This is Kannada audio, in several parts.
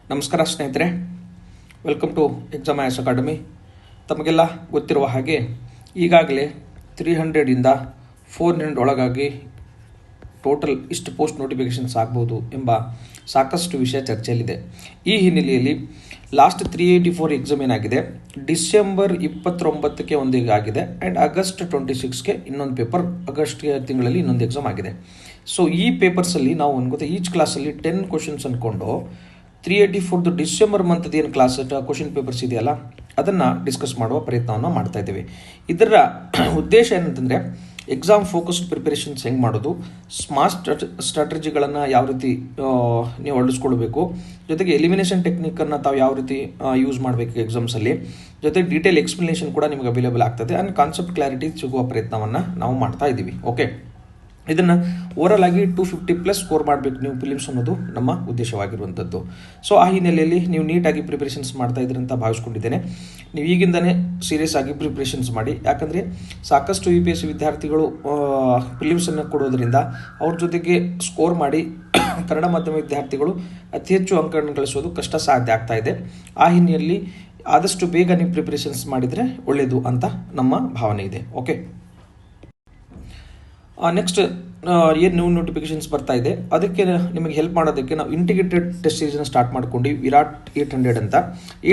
ನಮಸ್ಕಾರ ಸ್ನೇಹಿತರೆ, welcome to exam IAS academy. ತಮಗೆಲ್ಲ ಗೊತ್ತಿರುವ ಹಾಗೆ ಈಗಾಗಲೇ 300ಇಂದ 400 ಒಳಗಾಗಿ ಟೋಟಲ್ ಇಷ್ಟು ಪೋಸ್ಟ್ ನೋಟಿಫಿಕೇಷನ್ಸ್ ಆಗ್ಬೋದು ಎಂಬ ಸಾಕಷ್ಟು ವಿಷಯ ಚರ್ಚೆಯಲ್ಲಿದೆ. ಈ ಹಿನ್ನೆಲೆಯಲ್ಲಿ ಲಾಸ್ಟ್ 384 ಎಕ್ಸಾಮ್ ಏನಾಗಿದೆ, ಡಿಸೆಂಬರ್ 29ಕ್ಕೆ ಒಂದು ಆಗಿದೆ ಆ್ಯಂಡ್ ಆಗಸ್ಟ್ 26ಗೆ ಇನ್ನೊಂದು ಪೇಪರ್, ಆಗಸ್ಟ್ ತಿಂಗಳಲ್ಲಿ ಇನ್ನೊಂದು ಎಕ್ಸಾಮ್ ಆಗಿದೆ. ಸೊ ಈ ಪೇಪರ್ಸಲ್ಲಿ ನಾವು ಗೊತ್ತಾ ಈಚ್ ಕ್ಲಾಸಲ್ಲಿ 10 ಕ್ವಶನ್ಸ್ ಅಂದ್ಕೊಂಡು 384 ಡಿಸೆಂಬರ್ ಮಂತ್ದು ಏನು ಕ್ಲಾಸ್ ಕ್ವಶನ್ ಪೇಪರ್ಸ್ ಇದೆಯಲ್ಲ ಅದನ್ನು ಡಿಸ್ಕಸ್ ಮಾಡುವ ಪ್ರಯತ್ನವನ್ನು ಮಾಡ್ತಾ ಇದ್ದೇವೆ. ಇದರ ಉದ್ದೇಶ ಏನಂತಂದರೆ ಎಕ್ಸಾಮ್ ಫೋಕಸ್ಡ್ ಪ್ರಿಪರೇಷನ್ಸ್ ಹೆಂಗೆ ಮಾಡೋದು, ಸ್ಮಾರ್ಟ್ ಸ್ಟ್ರಾಟಜಿಗಳನ್ನು ಯಾವ ರೀತಿ ನೀವು ಅಳವಡಿಸ್ಕೊಳ್ಬೇಕು, ಜೊತೆಗೆ ಎಲಿಮಿನೇಷನ್ ಟೆಕ್ನಿಕನ್ನು ತಾವು ಯಾವ ರೀತಿ ಯೂಸ್ ಮಾಡಬೇಕು ಎಕ್ಸಾಮ್ಸಲ್ಲಿ, ಜೊತೆಗೆ ಡೀಟೇಲ್ ಎಕ್ಸ್ಪ್ಲನೇಷನ್ ಕೂಡ ನಿಮಗೆ ಅವೈಲೇಬಲ್ ಆಗ್ತದೆ ಆ್ಯಂಡ್ ಕಾನ್ಸೆಪ್ಟ್ ಕ್ಲಾರಿಟಿ ಸಿಗುವ ಪ್ರಯತ್ನವನ್ನು ನಾವು ಮಾಡ್ತಾ ಇದ್ದೀವಿ. ಓಕೆ, ಇದನ್ನು ಓವರಾಲ್ ಆಗಿ 250+ ಸ್ಕೋರ್ ಮಾಡಬೇಕು ನೀವು ಫಿಲಿಮ್ಸ್ ಅನ್ನೋದು ನಮ್ಮ ಉದ್ದೇಶವಾಗಿರುವಂಥದ್ದು. ಸೊ ಆ ಹಿನ್ನೆಲೆಯಲ್ಲಿ ನೀವು ನೀಟಾಗಿ ಪ್ರಿಪ್ರೇಷನ್ಸ್ ಮಾಡ್ತಾ ಇದ್ರಿ ಅಂತ ಭಾವಿಸ್ಕೊಂಡಿದ್ದೇನೆ. ನೀವು ಈಗಿಂದನೇ ಸೀರಿಯಸ್ ಆಗಿ ಪ್ರಿಪ್ರೇಷನ್ಸ್ ಮಾಡಿ, ಯಾಕಂದರೆ ಸಾಕಷ್ಟು UPSC ವಿದ್ಯಾರ್ಥಿಗಳು ಫಿಲಿಮ್ಸನ್ನು ಕೊಡೋದ್ರಿಂದ ಅವ್ರ ಜೊತೆಗೆ ಸ್ಕೋರ್ ಮಾಡಿ ಕನ್ನಡ ಮಾಧ್ಯಮ ವಿದ್ಯಾರ್ಥಿಗಳು ಅತಿ ಹೆಚ್ಚು ಅಂಕಗಳನ್ನು ಗಳಿಸೋದು ಕಷ್ಟ ಸಾಧ್ಯ ಆಗ್ತಾ ಇದೆ. ಆ ಹಿನ್ನೆಲೆಯಲ್ಲಿ ಆದಷ್ಟು ಬೇಗ ನೀವು ಪ್ರಿಪ್ರೇಷನ್ಸ್ ಮಾಡಿದರೆ ಒಳ್ಳೆಯದು ಅಂತ ನಮ್ಮ ಭಾವನೆ ಇದೆ. ಓಕೆ, ನೆಕ್ಸ್ಟ್ ಏನು ನ್ಯೂ ನೋಟಿಫಿಕೇಷನ್ಸ್ ಬರ್ತಾ ಇದೆ ಅದಕ್ಕೆ ನಿಮಗೆ ಹೆಲ್ಪ್ ಮಾಡೋದಕ್ಕೆ ನಾವು ಇಂಟಿಗ್ರೇಟೆಡ್ ಟೆಸ್ಟ್ ಸೀರೀಸ್ನ ಸ್ಟಾರ್ಟ್ ಮಾಡ್ಕೊಂಡು ವಿರಾಟ್ 800 ಅಂತ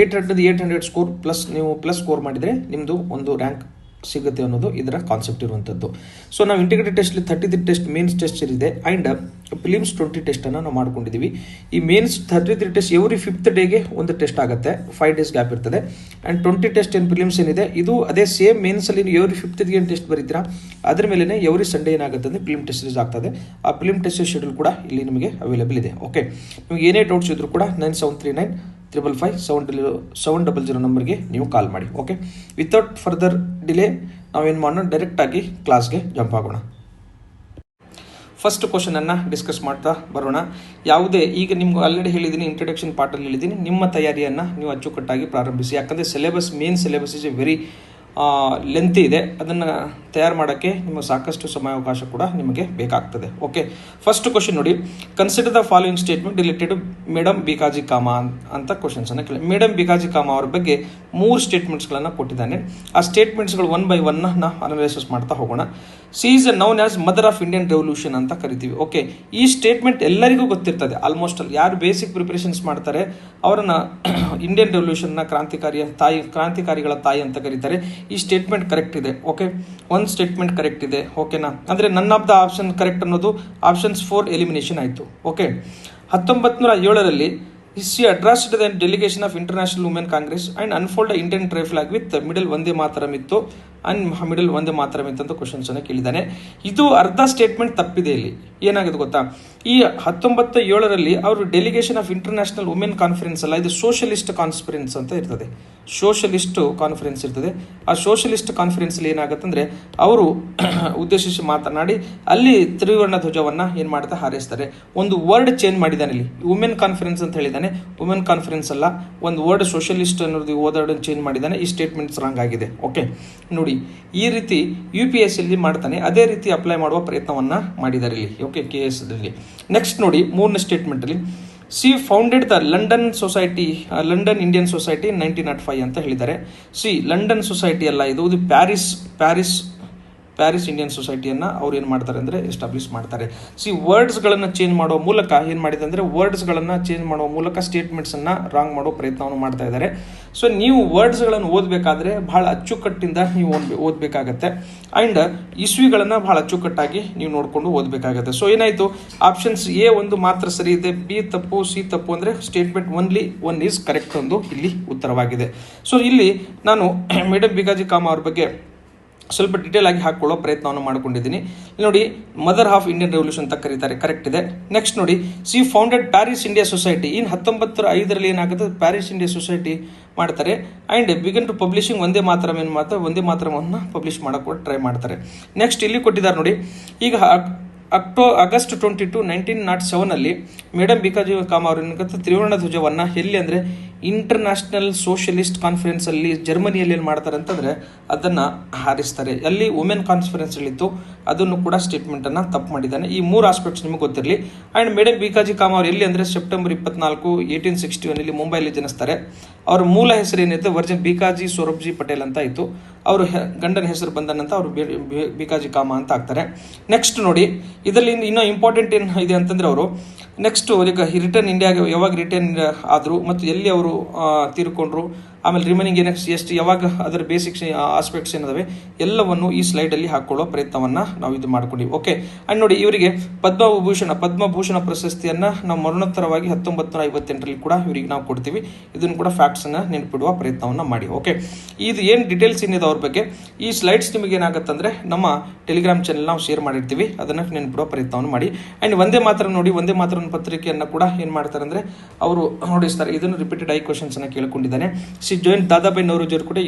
800 ಸ್ಕೋರ್ ಪ್ಲಸ್ ನೀವು ಸ್ಕೋರ್ ಮಾಡಿದರೆ ನಿಮ್ಮದು ಒಂದು ರ್ಯಾಂಕ್ ಸಿಗುತ್ತೆ ಅನ್ನೋದು ಇದರ ಕಾನ್ಸೆಪ್ಟ್ ಇರುವಂಥದ್ದು. ಸೊ ನಾವು ಇಂಟಿಗ್ರೇಟೆಡ್ ಟೆಸ್ಟ್ಲಿ 33 ಟೆಸ್ಟ್ ಮೇನ್ಸ್ ಟೆಸ್ಟ್ ಇದೆ ಆ್ಯಂಡ್ ಫಿಲಿಮ್ಸ್ 20 ಟೆಸ್ಟನ್ನು ನಾವು ಮಾಡ್ಕೊಂಡಿದ್ದೀವಿ. ಈ ಮೇನ್ಸ್ 33 ಟೆಸ್ಟ್ ಎವ್ರಿ 5th ಡೇಗೆ ಒಂದು ಟೆಸ್ಟ್ ಆಗುತ್ತೆ, 5 ಡೇಸ್ ಗ್ಯಾಪ್ ಇರ್ತದೆ. ಆ್ಯಂಡ್ 20 ಟೆಸ್ಟ್ ಏನು ಫಿಲಿಮ್ಸ್ ಏನಿದೆ ಇದು ಅದೇ ಸೇಮ್ ಮೇನ್ಸಲ್ಲಿ ನೀವು ಎವ್ರಿ 5th ಏನು ಟೆಸ್ಟ್ ಬರೀತೀರಾ ಅದ್ರ ಮೇಲೆ ಎವ್ರಿ ಸಂಡೇ ಏನಾಗುತ್ತೆ ಅಂದರೆ ಫಿಲ್ಮ್ ಟೆಸ್ಟ್ ಸೀರೀಸ್ ಆಗ್ತದೆ. ಆ ಫಿಲ್ಮ್ ಟೆಸ್ಟ್ ಶೆಡ್ಯೂಲ್ ಕೂಡ ಇಲ್ಲಿ ನಿಮಗೆ ಅವೈಲೇಬಲ್ ಇದೆ. ಓಕೆ, ನಿಮಗೆ ಏನೇ ಡೌಟ್ಸ್ ಇದ್ರೂ ಕೂಡ 9739555700 ನಂಬರ್ಗೆ ನೀವು ಕಾಲ್ ಮಾಡಿ. ಓಕೆ, ವಿತೌಟ್ ಫರ್ದರ್ ಡಿಲೇ ನಾವೇನು ಮಾಡೋಣ, ಡೈರೆಕ್ಟಾಗಿ ಕ್ಲಾಸ್ಗೆ ಜಂಪ್ ಆಗೋಣ. ಫಸ್ಟ್ ಕ್ವಶನನ್ನು ಡಿಸ್ಕಸ್ ಮಾಡ್ತಾ ಬರೋಣ. ಯಾವುದೇ ಈಗ ನಿಮ್ಗೆ ಆಲ್ರೆಡಿ ಹೇಳಿದ್ದೀನಿ, ಇಂಟ್ರೊಡಕ್ಷನ್ ಪಾರ್ಟಲ್ಲಿ ಹೇಳಿದ್ದೀನಿ, ನಿಮ್ಮ ತಯಾರಿಯನ್ನು ನೀವು ಅಚ್ಚುಕಟ್ಟಾಗಿ ಪ್ರಾರಂಭಿಸಿ. ಯಾಕಂದರೆ main syllabus is A very length ಇದೆ, ಅದನ್ನು ತಯಾರು ಮಾಡೋಕ್ಕೆ ನಿಮಗೆ ಸಾಕಷ್ಟು ಸಮಯಾವಕಾಶ ಕೂಡ ನಿಮಗೆ ಬೇಕಾಗ್ತದೆ. ಓಕೆ, ಫಸ್ಟ್ ಕ್ವಶನ್ ನೋಡಿ, consider the following statement related madam Bikaji ಕಾಮ ಅಂತ ಕ್ವಶನ್ಸನ್ನು ಕೇಳಿ. ಮೇಡಮ್ ಬಿಕಾಜಿ ಕಾಮ ಅವ್ರ ಬಗ್ಗೆ 3 ಸ್ಟೇಟ್ಮೆಂಟ್ಸ್ಗಳನ್ನು ಕೊಟ್ಟಿದ್ದಾನೆ. ಆ ಸ್ಟೇಟ್ಮೆಂಟ್ಸ್ಗಳು 1 by 1 ನಾವು ಅನಾಲಿಸಿಸ್ ಮಾಡ್ತಾ ಹೋಗೋಣ. C is known as mother of Indian revolution ಅಂತ ಕರಿತೀವಿ. ಓಕೆ, ಈ ಸ್ಟೇಟ್ಮೆಂಟ್ ಎಲ್ಲರಿಗೂ ಗೊತ್ತಿರ್ತದೆ, ಆಲ್ಮೋಸ್ಟ್ ಅಲ್ಲಿ ಯಾರು ಬೇಸಿಕ್ ಪ್ರಿಪರೇಷನ್ಸ್ ಮಾಡ್ತಾರೆ ಅವರನ್ನು ಇಂಡಿಯನ್ ರೆವಲ್ಯೂಷನ್ನ ಕ್ರಾಂತಿಕಾರಿಗಳ ತಾಯಿ ಅಂತ ಕರೀತಾರೆ. ಈ ಸ್ಟೇಟ್ಮೆಂಟ್ ಕರೆಕ್ಟ್ ಇದೆ. ಓಕೆ, ಒಂದು ಸ್ಟೇಟ್ಮೆಂಟ್ ಕರೆಕ್ಟ್ ಇದೆ. ಓಕೆನಾ, ಅಂದರೆ none of the option correct ಅನ್ನೋದು ಆಪ್ಷನ್ಸ್ 4 ಎಲಿಮಿನೇಷನ್ ಆಯಿತು. ಓಕೆ, 1907ರಲ್ಲಿ She addressed the delegation of International Women Congress and unfolded Indian trade flag with middle Vande Mataram ಇತ್ತು ಅಂಡ್ ಮಿಡಲ್ ವಂದೇ ಮಾತರಂ ಇತ್ತು ಅಂತ ಕ್ವಶನ್ಸ್ ಅನ್ನು ಕೇಳಿದ್ದಾನೆ. ಇದು ಅರ್ಧ ಸ್ಟೇಟ್ಮೆಂಟ್ ತಪ್ಪಿದೆ. ಇಲ್ಲಿ ಏನಾಗಿದೆ ಗೊತ್ತಾ, ಈ 1907ರಲ್ಲಿ ಅವರು delegation of international women conference ಅಲ್ಲ, ಇದು ಸೋಷಲಿಸ್ಟ್ ಕಾನ್ಫರೆನ್ಸ್ ಅಂತ ಇರ್ತದೆ. ಸೋಷಲಿಸ್ಟ್ ಕಾನ್ಫರೆನ್ಸ್ ಇರ್ತದೆ. ಆ ಸೋಷಲಿಸ್ಟ್ ಕಾನ್ಫರೆನ್ಸಲ್ಲಿ ಏನಾಗುತ್ತೆ ಅಂದರೆ ಅವರು ಉದ್ದೇಶಿಸಿ ಮಾತನಾಡಿ ಅಲ್ಲಿ ತ್ರಿವರ್ಣ ಧ್ವಜವನ್ನು ಏನು ಮಾಡ್ತಾ ಹಾರಿಸ್ತಾರೆ. ಒಂದು ವರ್ಡ್ ಚೇಂಜ್ ಮಾಡಿದ್ದಾನೆ ಇಲ್ಲಿ, ವುಮೆನ್ ಕಾನ್ಫರೆನ್ಸ್ ಅಂತ ಹೇಳಿದ್ದಾನೆ, ವುಮೆನ್ ಕಾನ್ಫರೆನ್ಸ್ ಅಲ್ಲ, ಒಂದು ವರ್ಡ್ ಸೋಷಲಿಸ್ಟ್ ಅನ್ನೋದು ವರ್ಡ್ ಚೇಂಜ್ ಮಾಡಿದ್ದಾನೆ. ಈ ಸ್ಟೇಟ್ಮೆಂಟ್ಸ್ ರಾಂಗ್ ಆಗಿದೆ. ಓಕೆ ನೋಡಿ, ಈ ರೀತಿ UPSCಯಲ್ಲಿ ಮಾಡ್ತಾನೆ, ಅದೇ ರೀತಿ ಅಪ್ಲೈ ಮಾಡುವ ಪ್ರಯತ್ನವನ್ನು ಮಾಡಿದ್ದಾರೆ ಇಲ್ಲಿ. ಓಕೆ, KSದಲ್ಲಿ. ನೆಕ್ಸ್ಟ್ ನೋಡಿ, 3ನೇ ಸ್ಟೇಟ್ಮೆಂಟಲ್ಲಿ she founded the London Indian Society 1905 ಅಂತ ಹೇಳಿದ್ದಾರೆ. ಲಂಡನ್ ಸೊಸೈಟಿ ಅಲ್ಲ, ಇದು ಪ್ಯಾರಿಸ್ ಇಂಡಿಯನ್ ಸೊಸೈಟಿಯನ್ನು ಅವ್ರು ಏನು ಮಾಡ್ತಾರೆ ಅಂದರೆ ಎಸ್ಟಾಬ್ಲಿಷ್ ಮಾಡ್ತಾರೆ. ವರ್ಡ್ಸ್ಗಳನ್ನು ಚೇಂಜ್ ಮಾಡುವ ಮೂಲಕ ಏನು ಮಾಡಿದೆ ಅಂದರೆ ವರ್ಡ್ಸ್ಗಳನ್ನು ಚೇಂಜ್ ಮಾಡುವ ಮೂಲಕ ಸ್ಟೇಟ್ಮೆಂಟ್ಸನ್ನು ರಾಂಗ್ ಮಾಡೋ ಪ್ರಯತ್ನವನ್ನು ಮಾಡ್ತಾ ಇದ್ದಾರೆ. ಸೊ ನೀವು ವರ್ಡ್ಸ್ಗಳನ್ನು ಓದಬೇಕಾದ್ರೆ ಬಹಳ ಅಚ್ಚುಕಟ್ಟಿಂದ ನೀವು ಓದಬೇಕಾಗತ್ತೆ ಆ್ಯಂಡ್ ಇಸ್ವಿಗಳನ್ನು ಬಹಳ ಅಚ್ಚುಕಟ್ಟಾಗಿ ನೀವು ನೋಡಿಕೊಂಡು ಓದಬೇಕಾಗತ್ತೆ. ಸೊ ಏನಾಯಿತು, ಆಪ್ಷನ್ಸ್ A ಒಂದು ಮಾತ್ರ ಸರಿ ಇದೆ, B ತಪ್ಪು, C ತಪ್ಪು, ಅಂದರೆ ಸ್ಟೇಟ್ಮೆಂಟ್ ಓನ್ಲಿ 1 ಈಸ್ ಕರೆಕ್ಟ್ ಒಂದು ಇಲ್ಲಿ ಉತ್ತರವಾಗಿದೆ. ಸೊ ಇಲ್ಲಿ ನಾನು ಮೇಡಮ್ ಬಿಕಾಜಿ ಕಾಮ ಅವ್ರ ಬಗ್ಗೆ ಸ್ವಲ್ಪ ಡೀಟೇಲ್ ಆಗಿ ಹಾಕೊಳ್ಳೋ ಪ್ರಯತ್ನವನ್ನು ಮಾಡ್ಕೊಂಡಿದ್ದೀನಿ. ನೋಡಿ, ಮದರ್ ಆಫ್ ಇಂಡಿಯನ್ ರೆವಲ್ಯೂಷನ್ ಅಂತ ಕರೀತಾರೆ, ಕರೆಕ್ಟ್ ಇದೆ. ನೆಕ್ಸ್ಟ್ ನೋಡಿ, she founded Paris India Society in 1905ರಲ್ಲಿ ಏನಾಗುತ್ತೆ, ಪ್ಯಾರಿಸ್ ಇಂಡಿಯಾ ಸೊಸೈಟಿ ಮಾಡ್ತಾರೆ and began to publishing Vande Mataram ಏನು ಮಾಡ್ತಾರೆ, ವಂದೇ ಮಾತರಮನ್ನು ಪಬ್ಲಿಷ್ ಮಾಡೋಕ್ಕೆ ಟ್ರೈ ಮಾಡ್ತಾರೆ. ನೆಕ್ಸ್ಟ್ ಇಲ್ಲಿ ಕೊಟ್ಟಿದ್ದಾರೆ ನೋಡಿ, ಈಗ ಆಗಸ್ಟ್ 22, 1907ನಲ್ಲಿ ಮೇಡಮ್ ಬಿಕಾಜಿ ಕಾಮ ಅವರು ತ್ರಿವರ್ಣ ಧ್ವಜವನ್ನು ಎಲ್ಲಿ ಅಂದರೆ ಇಂಟರ್ನ್ಯಾಷನಲ್ ಸೋಷಿಯಲಿಸ್ಟ್ ಕಾನ್ಫರೆನ್ಸ್ ಅಲ್ಲಿ ಜರ್ಮನಿಯಲ್ಲಿ ಏನು ಮಾಡ್ತಾರೆ ಅಂತಂದ್ರೆ ಅದನ್ನ ಹಾರಿಸ್ತಾರೆ. ಅಲ್ಲಿ ವುಮೆನ್ ಕಾನ್ಫರೆನ್ಸ್ ಇತ್ತು, ಅದನ್ನು ಕೂಡ ಸ್ಟೇಟ್ಮೆಂಟ್ ಅನ್ನ ತಪ್ಪು ಮಾಡಿದ್ದಾನೆ. ಈ 3 ಆಸ್ಪೆಕ್ಟ್ಸ್ ನಿಮಗೆ ಗೊತ್ತಿರಲಿ. ಅಂಡ್ ಮೇಡಮ್ ಬಿಕಾಜಿ ಕಾಮ ಅವರು ಎಲ್ಲಿ ಅಂದ್ರೆ ಸೆಪ್ಟೆಂಬರ್ 24, 1861 ಇಲ್ಲಿ ಮುಂಬೈಲಿ ಜನಿಸ್ತಾರೆ. ಅವ್ರ ಮೂಲ ಹೆಸರು ಏನಿದೆ ವರ್ಜಿನ್ ಬಿಕಾಜಿ ಸೊರಬ್ಜಿ ಪಟೇಲ್ ಅಂತ ಇತ್ತು. ಅವರು ಗಂಡನ ಹೆಸರು ಬಂದನಂತ ಅವರು ಬಿಕಾಜಿ ಕಾಮ ಅಂತ ಆಗ್ತಾರೆ. ನೆಕ್ಸ್ಟ್ ನೋಡಿ, ಇದರಲ್ಲಿ ಇನ್ನೂ ಇಂಪಾರ್ಟೆಂಟ್ ಏನು ಇದೆ ಅಂತಂದ್ರೆ ಅವರು ನೆಕ್ಸ್ಟ್ ಈಗ ರಿಟರ್ನ್ ಇಂಡಿಯಾಗೆ ಯಾವಾಗ ರಿಟರ್ನ್ ಆದರು ಮತ್ತು ಎಲ್ಲಿ ಅವರು ತೀರ್ಕೊಂಡ್ರು, ಆಮೇಲೆ ರಿಮೈನಿಂಗ್ ಎಷ್ಟು ಯಾವಾಗ ಅದರ ಬೇಸಿಕ್ಸ್ ಆಸ್ಪೆಕ್ಟ್ಸ್ ಏನಿದಾವೆ ಎಲ್ಲವನ್ನು ಈ ಸ್ಲೈಡಲ್ಲಿ ಹಾಕೊಳ್ಳೋ ಪ್ರಯತ್ನವನ್ನು ನಾವು ಇದು ಮಾಡ್ಕೊಂಡಿವಿ. ಓಕೆ. ಅಂಡ್ ನೋಡಿ, ಇವರಿಗೆ ಪದ್ಮಭೂಷಣ ಪ್ರಶಸ್ತಿಯನ್ನು ನಾವು ಮರಣೋತ್ತರವಾಗಿ 1958ರಲ್ಲಿ ಕೂಡ ಇವರಿಗೆ ನಾವು ಕೊಡ್ತೀವಿ. ಇದನ್ನು ಕೂಡ ಫ್ಯಾಕ್ಟ್ಸನ್ನು ನೆನಪಿಡುವ ಪ್ರಯತ್ನವನ್ನು ಮಾಡಿ. ಓಕೆ. ಇದು ಏನು ಡೀಟೇಲ್ಸ್ ಏನಿದೆ ಅವ್ರ ಬಗ್ಗೆ ಈ ಸ್ಲೈಡ್ಸ್ ನಿಮಗೆ ಏನಾಗುತ್ತಂದ್ರೆ ನಮ್ಮ ಟೆಲಿಗ್ರಾಮ್ ಚಾನೆಲ್ ನಾವು ಶೇರ್ ಮಾಡಿರ್ತೀವಿ, ಅದನ್ನು ನೆನಪಿಡುವ ಪ್ರಯತ್ನವನ್ನು ಮಾಡಿ. ಅಂಡ್ ಒಂದೇ ಮಾತ್ರ ನೋಡಿ, ಒಂದೇ ಮಾತ್ರ ಪತ್ರಿಕೆಯನ್ನು ಕೂಡ ಏನು ಮಾಡ್ತಾರೆ ಅಂದರೆ ಅವರು ನೋಡಿಸ್ತಾರೆ. ಇದನ್ನು ರಿಪೀಟೆಡ್ ಐ ಕ್ವಶನ್ಸ್ ಅನ್ನು ಕೇಳಿಕೊಂಡಿದ್ದಾನೆ. ಜಾಯಿನ್ ದಾದಾಬಾಯಿ ನವರೋಜಿ ಅವರು ಕೂಡ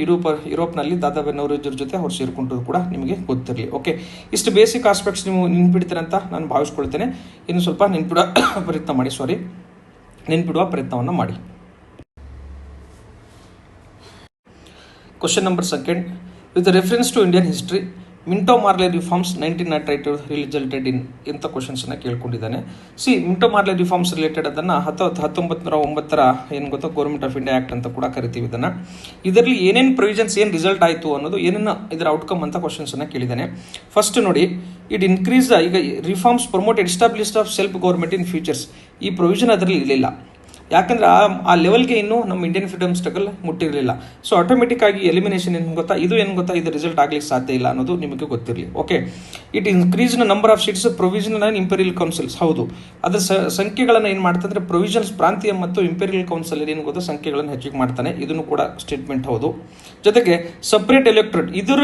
ಯುರೋಪ್ನಲ್ಲಿ ದಾದಾಬಾಯಿ ನವರೋಜಿ ಅವ್ರ ಜೊತೆ ಅವ್ರು ಸೇರ್ಕೊಂಡ್ರು ಕೂಡ ನಿಮಗೆ ಗೊತ್ತಿರಲಿ. ಓಕೆ. ಇಷ್ಟು ಬೇಸಿಕ್ ಆಸ್ಪೆಕ್ಟ್ಸ್ ನೀವು ನೆನ್ಪಿಡ್ತೀರ ಅಂತ ನಾನು ಭಾವಿಸ್ಕೊಳ್ತೇನೆ. ಇನ್ನು ಸ್ವಲ್ಪ ನೆನ್ಪಿಡುವ ಪ್ರಯತ್ನವನ್ನು ಮಾಡಿ. Question number 2. With reference to Indian history, Minto Morley reforms 1998 resulted in ಎಂಥ ಕ್ವಶನ್ಸನ್ನು ಕೇಳ್ಕೊಂಡಿದ್ದಾನೆ. ಮಿಂಟೋ ಮಾರ್ಲೆ ರಿಫಾರ್ಮ್ಸ್ ರಿಲೇಟೆಡ್ ಅದನ್ನು 1909 ಏನು ಗೊತ್ತಾ ಗೌರ್ಮೆಂಟ್ ಆಫ್ ಇಂಡಿಯಾ ಆ್ಯಕ್ಟ್ ಅಂತ ಕೂಡ ಕರಿತೀವಿ ಇದನ್ನು. ಇದರಲ್ಲಿ ಏನೇನು ಪ್ರೊವಿಷನ್ಸ್ ಏನು ರಿಸಲ್ಟ್ ಆಯಿತು ಅನ್ನೋದು ಏನೇನು ಇದರ ಔಟ್ಕಮ್ ಅಂತ ಕ್ವಶನ್ಸನ್ನು ಕೇಳಿದ್ದಾನೆ. ಫಸ್ಟ್ ನೋಡಿ, ಇಟ್ ಇನ್ಕ್ರೀಸ್ ಈಗ reforms promote established of self government in futures. ಈ ಪ್ರೊವಿಷನ್ ಅದರಲ್ಲಿ ಇರಲಿಲ್ಲ, ಯಾಕಂದ್ರೆ ಆ ಲೆವೆಲ್ಗೆ ಇನ್ನೂ ನಮ್ಮ ಇಂಡಿಯನ್ ಫ್ರೀಡಮ್ ಸ್ಟ್ರಗಲ್ ಮುಟ್ಟಿರಲಿಲ್ಲ. ಸೊ ಆಟೋಮೆಟಿಕ್ ಆಗಿ ಎಲಿಮಿನೇಷನ್ ಏನು ಗೊತ್ತಾ, ಇದು ರಿಸಲ್ಟ್ ಆಗ್ಲಿಕ್ಕೆ ಸಾಧ್ಯ ಇಲ್ಲ ಅನ್ನೋದು ನಿಮಗೆ ಗೊತ್ತಿರಲಿ. Okay. It increase number of seats provisional and imperial councils. ಹೌದು, ಅದರ ಸಂಖ್ಯೆಗಳನ್ನು ಏನು ಮಾಡ್ತಂದ್ರೆ ಪ್ರೊವಿಷನ್ಸ್ ಪ್ರಾಂತೀಯ ಮತ್ತು ಇಂಪೀರಿಯಲ್ ಕೌನ್ಸಿಲ್ ಏನು ಗೊತ್ತಾ ಸಂಖ್ಯೆಗಳನ್ನು ಹೆಚ್ಚಿಗೆ ಮಾಡ್ತಾನೆ. ಇದನ್ನು ಕೂಡ ಸ್ಟೇಟ್ಮೆಂಟ್ ಹೌದು. ಜೊತೆಗೆ ಸಪ್ರೇಟ್ ಎಲೆಕ್ಟ್ರೇಟ್, ಇದರ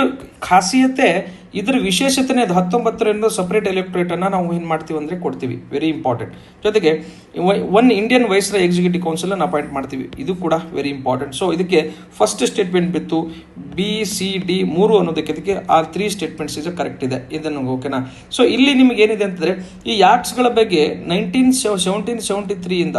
ಖಾಸಿಯತೆ, ಇದರ ವಿಶೇಷತೆ 19 ಸಪ್ರೇಟ್ ಎಲೆಕ್ಟ್ರೇಟ್ ಅನ್ನ ನಾವು ಏನು ಮಾಡ್ತೀವಿ ಅಂದರೆ ಕೊಡ್ತೀವಿ, ವೆರಿ ಇಂಪಾರ್ಟೆಂಟ್. ಜೊತೆಗೆ one Indian viceroy executive council ಅನ್ನು ಅಪಾಯಿಂಟ್ ಮಾಡ್ತೀವಿ, ಇದು ಕೂಡ ವೆರಿ ಇಂಪಾರ್ಟೆಂಟ್. ಸೊ ಇದಕ್ಕೆ ಫಸ್ಟ್ ಸ್ಟೇಟ್ಮೆಂಟ್ ಬಿತ್ತು BCD 3 ಅನ್ನೋದಕ್ಕೆ, ಇದಕ್ಕೆ ಆ 3 ಸ್ಟೇಟ್ಮೆಂಟ್ಸ್ ಇದು ಕರೆಕ್ಟ್ ಇದೆ. ಇದನ್ನು ಓಕೆನಾ. ಸೊ ಇಲ್ಲಿ ನಿಮಗೆ ಏನಿದೆ ಅಂತಂದ್ರೆ ಈ ಆಕ್ಟ್ಸ್ಗಳ ಬಗ್ಗೆ 1773 ಇಂದ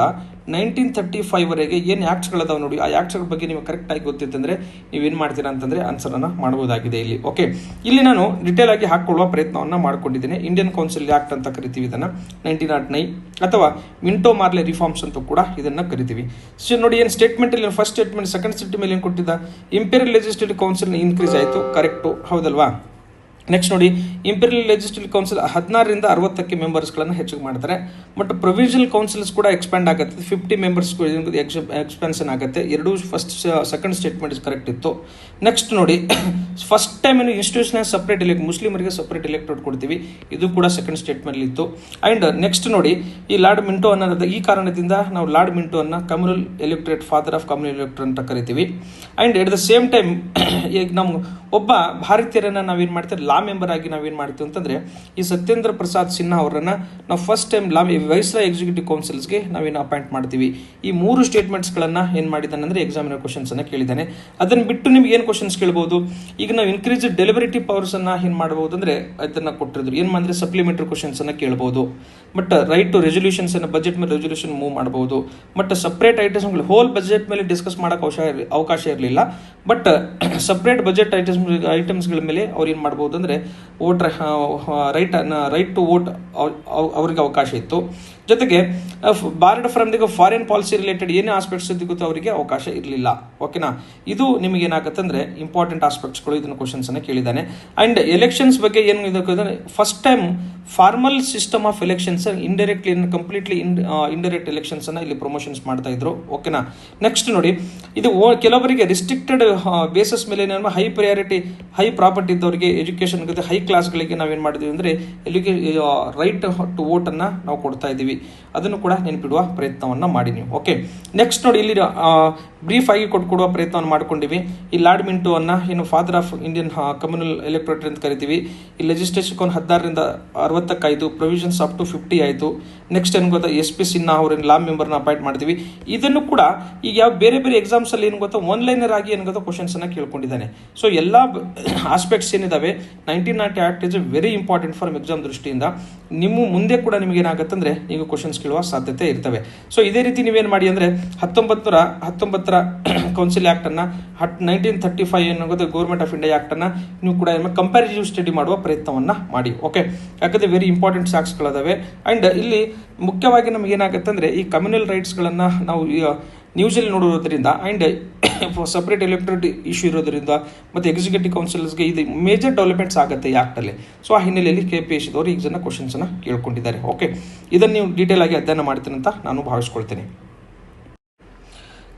1935 ವರೆಗೆ ಏನು ಆ್ಯಕ್ಟ್ಸ್ಗಳದಾವೆ ನೋಡಿ, ಆ ಆ್ಯಕ್ಟ್ಸ್ಗಳ ಬಗ್ಗೆ ನೀವು ಕರೆಕ್ಟಾಗಿ ಗೊತ್ತಿತ್ತಂದರೆ ನೀವೇನು ಮಾಡ್ತೀರಾ ಅಂತಂದರೆ ಆನ್ಸರನ್ನು ಮಾಡ್ಬೋದಾಗಿದೆ ಇಲ್ಲಿ. ಓಕೆ. ಇಲ್ಲಿ ನಾನು ಡಿಟೇಲ್ ಆಗಿ ಹಾಕೊಳ್ಳುವ ಪ್ರಯತ್ನವನ್ನು ಮಾಡ್ಕೊಂಡಿದ್ದೇನೆ. ಇಂಡಿಯನ್ ಕೌನ್ಸಿಲ್ ಆ್ಯಕ್ಟ್ ಅಂತ ಕರಿತೀವಿ ಇದನ್ನು, 1909 ಅಥವಾ ಮಿಂಟೋ ಮಾರ್ಲೆ ರಿಫಾರ್ಮ್ಸ್ ಅಂತ ಕೂಡ ಇದನ್ನು ಕರಿತೀವಿ. ಸೊ ನೋಡಿ, ಏನು ಸ್ಟೇಟ್ಮೆಂಟ್ ಇಲ್ಲಿ ಫಸ್ಟ್ ಸ್ಟೇಟ್ಮೆಂಟ್ ಸೆಕೆಂಡ್ ಸ್ಟೇಟ್ಮೆಂಟ್ ಮೇಲೆ ಏನು ಕೊಟ್ಟಿದ್ದ, ಇಂಪೀರಿಯಲ್ ಲೆಜಿಸ್ಲೇಟಿವ್ ಕೌನ್ಸಿಲ್ ಇನ್ಕ್ರೀಸ್ ಆಯಿತು, ಕರೆಕ್ಟು, ಹೌದಲ್ವಾ. ನೆಕ್ಸ್ಟ್ ನೋಡಿ, ಇಂಪೀರಿಯಲ್ ಲೆಜಿಸ್ಲೇಟಿವ್ ಕೌನ್ಸಿಲ್ 16ರಿಂದ 60 ಮೆಂಬರ್ಸ್ಗಳನ್ನು ಹೆಚ್ಚಿಗೆ ಮಾಡ್ತಾರೆ. ಬಟ್ ಪ್ರೊವಿಷನಲ್ ಕೌನ್ಸಿಲ್ಸ್ ಕೂಡ ಎಕ್ಸ್ಪ್ಯಾಂಡ್ ಆಗುತ್ತೆ, 50 ಮೆಂಬರ್ಸ್ ಎಕ್ಸ್ಪೆನ್ಷನ್ ಆಗುತ್ತೆ. ಎರಡೂ ಸೆಕೆಂಡ್ ಸ್ಟೇಟ್ಮೆಂಟ್ ಕರೆಕ್ಟ್ ಇತ್ತು. ನೆಕ್ಸ್ಟ್ ನೋಡಿ, ಫಸ್ಟ್ ಟೈಮ್ ಏನು ಇನ್ಸ್ಟಿಟ್ಯೂಷನ್ ಸಪ್ರೇಟ್ ಮುಸ್ಲಿಮರಿಗೆ ಸಪ್ರೇಟ್ ಎಲೆಕ್ಟ್ರೇಟ್ ಕೊಡ್ತೀವಿ, ಇದು ಕೂಡ ಸೆಕೆಂಡ್ ಸ್ಟೇಟ್ಮೆಂಟ್ ಇತ್ತು. ಅಂಡ್ ನೆಕ್ಸ್ಟ್ ನೋಡಿ, ಈ ಲಾರ್ಡ್ ಮಿಂಟೋ ಅನ್ನೋದು ಈ ಕಾರಣದಿಂದ ನಾವು ಲಾರ್ಡ್ ಮಿಂಟೋ ಅನ್ನ communal electorate, father of communal electorate ಅಂತ ಕರಿತೀವಿ. And at the same time ಈಗ ನಮ್ಗೆ ಒಬ್ಬ ಭಾರತೀಯರನ್ನ ನಾವೇನು ಮಾಡ್ತೀವಿ ಲಾ ಮೆಂಬರ್ ಆಗಿ ನಾವೇನು ಮಾಡ್ತೀವಿ ಅಂತಂದ್ರೆ ಈ ಸತ್ಯೇಂದ್ರ ಪ್ರಸಾದ್ ಸಿನ್ಹಾ ಅವರನ್ನ ನಾವು ಫಸ್ಟ್ ಟೈಮ್ ವೈಸ್ರಾಯ್ ಎಕ್ಸಿಕ್ಯೂಟಿವ್ ಕೌನ್ಸಿಲ್ಸ್ಗೆ ನಾವೇನು ಅಪಾಯಿಂಟ್ ಮಾಡ್ತೀವಿ. ಈ 3 ಸ್ಟೇಟ್ಮೆಂಟ್ಸ್ಗಳನ್ನ ಏನು ಮಾಡಿದ್ದಾನೆ ಅಂದರೆ ಎಕ್ಸಾಮಿನರ್ ಕ್ವಶನ್ಸ್ ಅನ್ನ ಕೇಳಿದ್ದಾನೆ. ಅದನ್ನು ಬಿಟ್ಟು ನಿಮ್ಗೆ ಏನು ಕ್ವಶನ್ಸ್ ಕೇಳಬಹುದು, ಈಗ ನಾವು ಇನ್ಕ್ರೀಸ್ ಡೆಲಿವರೇಟಿವ್ ಪವರ್ಸ್ ಅನ್ನ ಏನು ಮಾಡಬಹುದು ಅಂದ್ರೆ ಅದನ್ನ ಕೊಟ್ಟಿದ್ರು, ಏನು ಮಾಡಿದ್ರೆ ಸಪ್ಲಿಮೆಂಟರಿ ಕ್ವಶನ್ಸ್ ಅನ್ನ ಕೇಳಬಹುದು. ಬಟ್ ರೈಟ್ ಟು ರೆಸೊಲ್ಯೂಷನ್ಸ್ ಅನ್ನ ಬಜೆಟ್ ಮೇಲೆ ರೆಸೊಲ್ಯೂಷನ್ ಮೂವ್ ಮಾಡಬಹುದು. ಬಟ್ ಸಪ್ರೇಟ್ ಐಟಮ್ಸ್ಗಳು ಹೋಲ್ ಬಜೆಟ್ ಮೇಲೆ ಡಿಸ್ಕಸ್ ಮಾಡೋಕೆ ಅವಕಾಶ ಇರಲಿಲ್ಲ. ಬಟ್ ಸಪ್ರೇಟ್ ಬಜೆಟ್ ಐಟಮ್ಸ್ಗಳ ಮೇಲೆ ಅವ್ರು ಏನು ಮಾಡ್ಬೋದು ಅಂದರೆ ರೈಟ್ ಟು ವೋಟ್ ಅವ್ರಿಗೆ ಅವಕಾಶ ಇತ್ತು. ಜೊತೆಗೆ border from the foreign policy related ಏನೇ ಆಸ್ಪೆಕ್ಟ್ಸ್ ಸಿಗುತ್ತೋ ಅವರಿಗೆ ಅವಕಾಶ ಇರಲಿಲ್ಲ. ಓಕೆನಾ. ಇದು ನಿಮಗೆ ಏನಾಗುತ್ತೆ ಅಂದರೆ ಇಂಪಾರ್ಟೆಂಟ್ ಆಸ್ಪೆಕ್ಟ್ಸ್ಗಳು, ಇದನ್ನು ಕ್ವಶನ್ಸ್ ಅನ್ನು ಕೇಳಿದ್ದಾನೆ. ಅಂಡ್ ಎಲೆಕ್ಷನ್ಸ್ ಬಗ್ಗೆ ಏನು ಇದಕ್ಕೆ first time formal system of elections indirectly completely indirect elections ಅನ್ನ ಇಲ್ಲಿ ಪ್ರಮೋಷನ್ಸ್ ಮಾಡ್ತಾ ಇದ್ರು. ಓಕೆನಾ. ನೆಕ್ಸ್ಟ್ ನೋಡಿ, ಇದು ಕೆಲವರಿಗೆ ರಿಸ್ಟ್ರಿಕ್ಟೆಡ್ ಬೇಸಸ್ ಮೇಲೆ ಹೈ ಪ್ರಯಾರಿಟಿ ಹೈ ಪ್ರಾಪರ್ಟಿ ಇದ್ದವರಿಗೆ ಎಜುಕೇಶನ್ ಹೈ ಕ್ಲಾಸ್ಗಳಿಗೆ ನಾವೇನು ಮಾಡಿದ್ವಿ ಅಂದರೆ ರೈಟ್ ಟು ವೋಟ್ ಅನ್ನ ನಾವು ಕೊಡ್ತಾ ಇದ್ದೀವಿ. ಅದನ್ನು ಕೂಡ ನೆನಪಿಡುವ ಪ್ರಯತ್ನವನ್ನ ಮಾಡಿ ನೀವು. ಓಕೆ. ನೆಕ್ಸ್ಟ್ ನೋಡಿ, ಇಲ್ಲಿ ಬ್ರೀಫ್ ಆಗಿ ಕೊಟ್ಕೊಡುವ ಪ್ರಯತ್ನವನ್ನು ಮಾಡ್ಕೊಂಡಿವಿ. ಈ ಲಾರ್ಡ್ ಮಿಂಟೋವನ್ನು ಏನು father of Indian communal electorate ಅಂತ ಕರಿತೀವಿ. ಈ ಲೆಜಿಸ್ಲೇಷನ್ 16ರಿಂದ 60 ಪ್ರೊವಿಷನ್ಸ್ ಅಪ್ ಟು 50 ಆಯಿತು. ನೆಕ್ಸ್ಟ್ ಏನು ಗೊತ್ತಾ, SP ಸಿನ್ಹಾ ಅವ್ರನ್ನ ಲಾ ಮೆಂಬರ್ನ ಅಪಾಯಿಂಟ್ ಮಾಡ್ತೀವಿ. ಇದನ್ನು ಕೂಡ ಈಗ ಯಾವ ಬೇರೆ ಬೇರೆ ಎಕ್ಸಾಮ್ಸ್ ಅಲ್ಲಿ ಏನು ಗೊತ್ತಾ ಒನ್ ಲೈನರ್ ಆಗಿ ಏನು ಗೊತ್ತಾ ಕ್ವಶನ್ಸ್ ಅನ್ನ ಕೇಳ್ಕೊಂಡಿದ್ದಾನೆ. ಸೊ ಎಲ್ಲ ಆಸ್ಪೆಕ್ಟ್ಸ್ ಏನಿದಾವೆ 1990 act is very important for exam ದೃಷ್ಟಿಯಿಂದ. ನಿಮ್ಮ ಮುಂದೆ ಕೂಡ ನಿಮಗೆ ಏನಾಗುತ್ತೆ ಅಂದ್ರೆ ನೀವು ಕ್ವಶನ್ಸ್ ಕೇಳುವ ಸಾಧ್ಯತೆ ಇರ್ತವೆ. ಸೊ ಇದೇ ರೀತಿ ನೀವೇನು ಮಾಡಿ ಅಂದ್ರೆ 19 ಕೌನ್ಸಿಲ್ ಆಕ್ಟ್ ಅನ್ನ 1935 ಅನ್ನೋದು ಗೌರ್ಮೆಂಟ್ ಆಫ್ ಇಂಡಿಯಾ ಆಕ್ಟ್ ಅನ್ನ ನೀವು ಕೂಡ ಕಂಪ್ಯಾರಿಟಿವ್ ಸ್ಟಡಿ ಮಾಡುವ ಪ್ರಯತ್ನವನ್ನ ಮಾಡಿ. ಓಕೆ, ಯಾಕಂದ್ರೆ ವೆರಿ ಇಂಪಾರ್ಟೆಂಟ್ ಫ್ಯಾಕ್ಟ್ಸ್ಗಳಿದಾವೆ. ಅಂಡ್ ಇಲ್ಲಿ ಮುಖ್ಯವಾಗಿ ನಮ್ಗೆ ಏನಾಗುತ್ತೆ ಅಂದ್ರೆ ಈ ಕಮ್ಯುನಲ್ ರೈಟ್ಸ್ಗಳನ್ನ ನಾವು ನ್ಯೂಸಲ್ಲಿ ನೋಡೋದ್ರಿಂದ ಅಂಡ್ ಸಪ್ರೇಟ್ ಎಲೆಕ್ಟೋರೇಟ್ ಇಶ್ಯೂ ಇರೋದ್ರಿಂದ ಮತ್ತು ಎಕ್ಸಿಕ್ಯೂಟಿವ್ ಕೌನ್ಸಿಲ್ಸ್ಗೆ ಇದು ಮೇಜರ್ ಡೆವಲಪ್ಮೆಂಟ್ಸ್ ಆಗುತ್ತೆ ಈ ಆಕ್ಟಲ್ಲಿ. ಸೊ ಆ ಹಿನ್ನೆಲೆಯಲ್ಲಿ KPSCದವರು ಈಗ ಜನ ಕ್ವಶನ್ಸನ್ನು ಕೇಳ್ಕೊಂಡಿದ್ದಾರೆ. ಓಕೆ, ಇದನ್ನು ನೀವು ಡೀಟೇಲ್ ಆಗಿ ಅಧ್ಯಯನ ಮಾಡ್ತೀನಿ ಅಂತ ನಾನು ಭಾವಿಸ್ಕೊಳ್ತೇನೆ.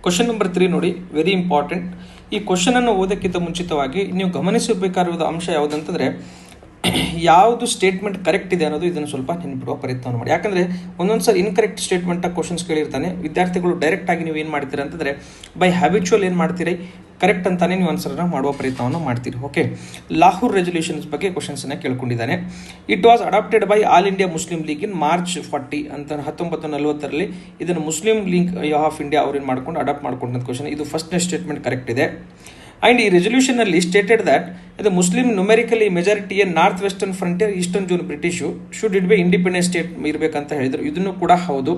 ಕ್ವಶನ್ ನಂಬರ್ 3 ನೋಡಿ, ವೆರಿ ಇಂಪಾರ್ಟೆಂಟ್. ಈ ಕ್ವಶನ್ ಅನ್ನು ಓದೋಕ್ಕಿಂತ ಮುಂಚಿತವಾಗಿ ನೀವು ಗಮನಿಸಬೇಕಾಗಿರುವ ಅಂಶ ಯಾವುದಂತಂದ್ರೆ ಯಾವುದು ಸ್ಟೇಟ್ಮೆಂಟ್ ಕರೆಕ್ಟ್ ಇದೆ ಅನ್ನೋದು ಇದನ್ನು ಸ್ವಲ್ಪ ನೆನ್ಪಿಡುವ ಪ್ರಯತ್ನವನ್ನು ಮಾಡಿ. ಯಾಕಂದರೆ ಒಂದೊಂದ್ಸರಿ ಇನ್ಕರೆಕ್ಟ್ ಸ್ಟೇಟ್ಮೆಂಟ್ ಕ್ವಶನ್ಸ್ ಕೇಳಿರ್ತಾನೆ. ವಿದ್ಯಾರ್ಥಿಗಳು ಡೈರೆಕ್ಟ್ ಆಗಿ ನೀವು ಏನು ಮಾಡ್ತೀರಾ ಅಂತಂದರೆ ಬೈ ಹ್ಯಾಬಿಚುವಲ್ ಏನು ಮಾಡ್ತೀರಿ, ಕರೆಕ್ಟ್ ಅಂತಾನೆ ನೀವು ಆನ್ಸರ್ನ ಮಾಡುವ ಪ್ರಯತ್ನವನ್ನು ಮಾಡ್ತೀರಿ. ಓಕೆ, ಲಾಹೋರ್ ರೆಸಲ್ಯೂಷನ್ಸ್ ಬಗ್ಗೆ ಕ್ವಶನ್ಸನ್ನು ಕೇಳ್ಕೊಂಡಿದ್ದಾನೆ. It was adopted by All India Muslim League in March 40 ಅಂತ 1940 ಇದನ್ನು ಮುಸ್ಲಿಂ ಲೀಗ್ ಆಫ್ ಇಂಡಿಯಾ ಅವ್ರೇನು ಮಾಡ್ಕೊಂಡು ಅಡಾಪ್ಟ್ ಮಾಡ್ಕೊಂಡಂಥ ಕ್ವಶನ್. ಇದು ಫಸ್ಟ್ನೇ ಸ್ಟೇಟ್ಮೆಂಟ್ ಕರೆಕ್ಟ್ ಇದೆ. ಅಂಡ್ ಈ ರೆಸಲ್ಯೂಷನ್ ಅಲ್ಲಿ stated that the Muslim numerically majority north western frontier eastern zone British should it be independent state ಇರಬೇಕಂತ ಹೇಳಿದ್ರು. ಇದನ್ನು ಕೂಡ ಹೌದು.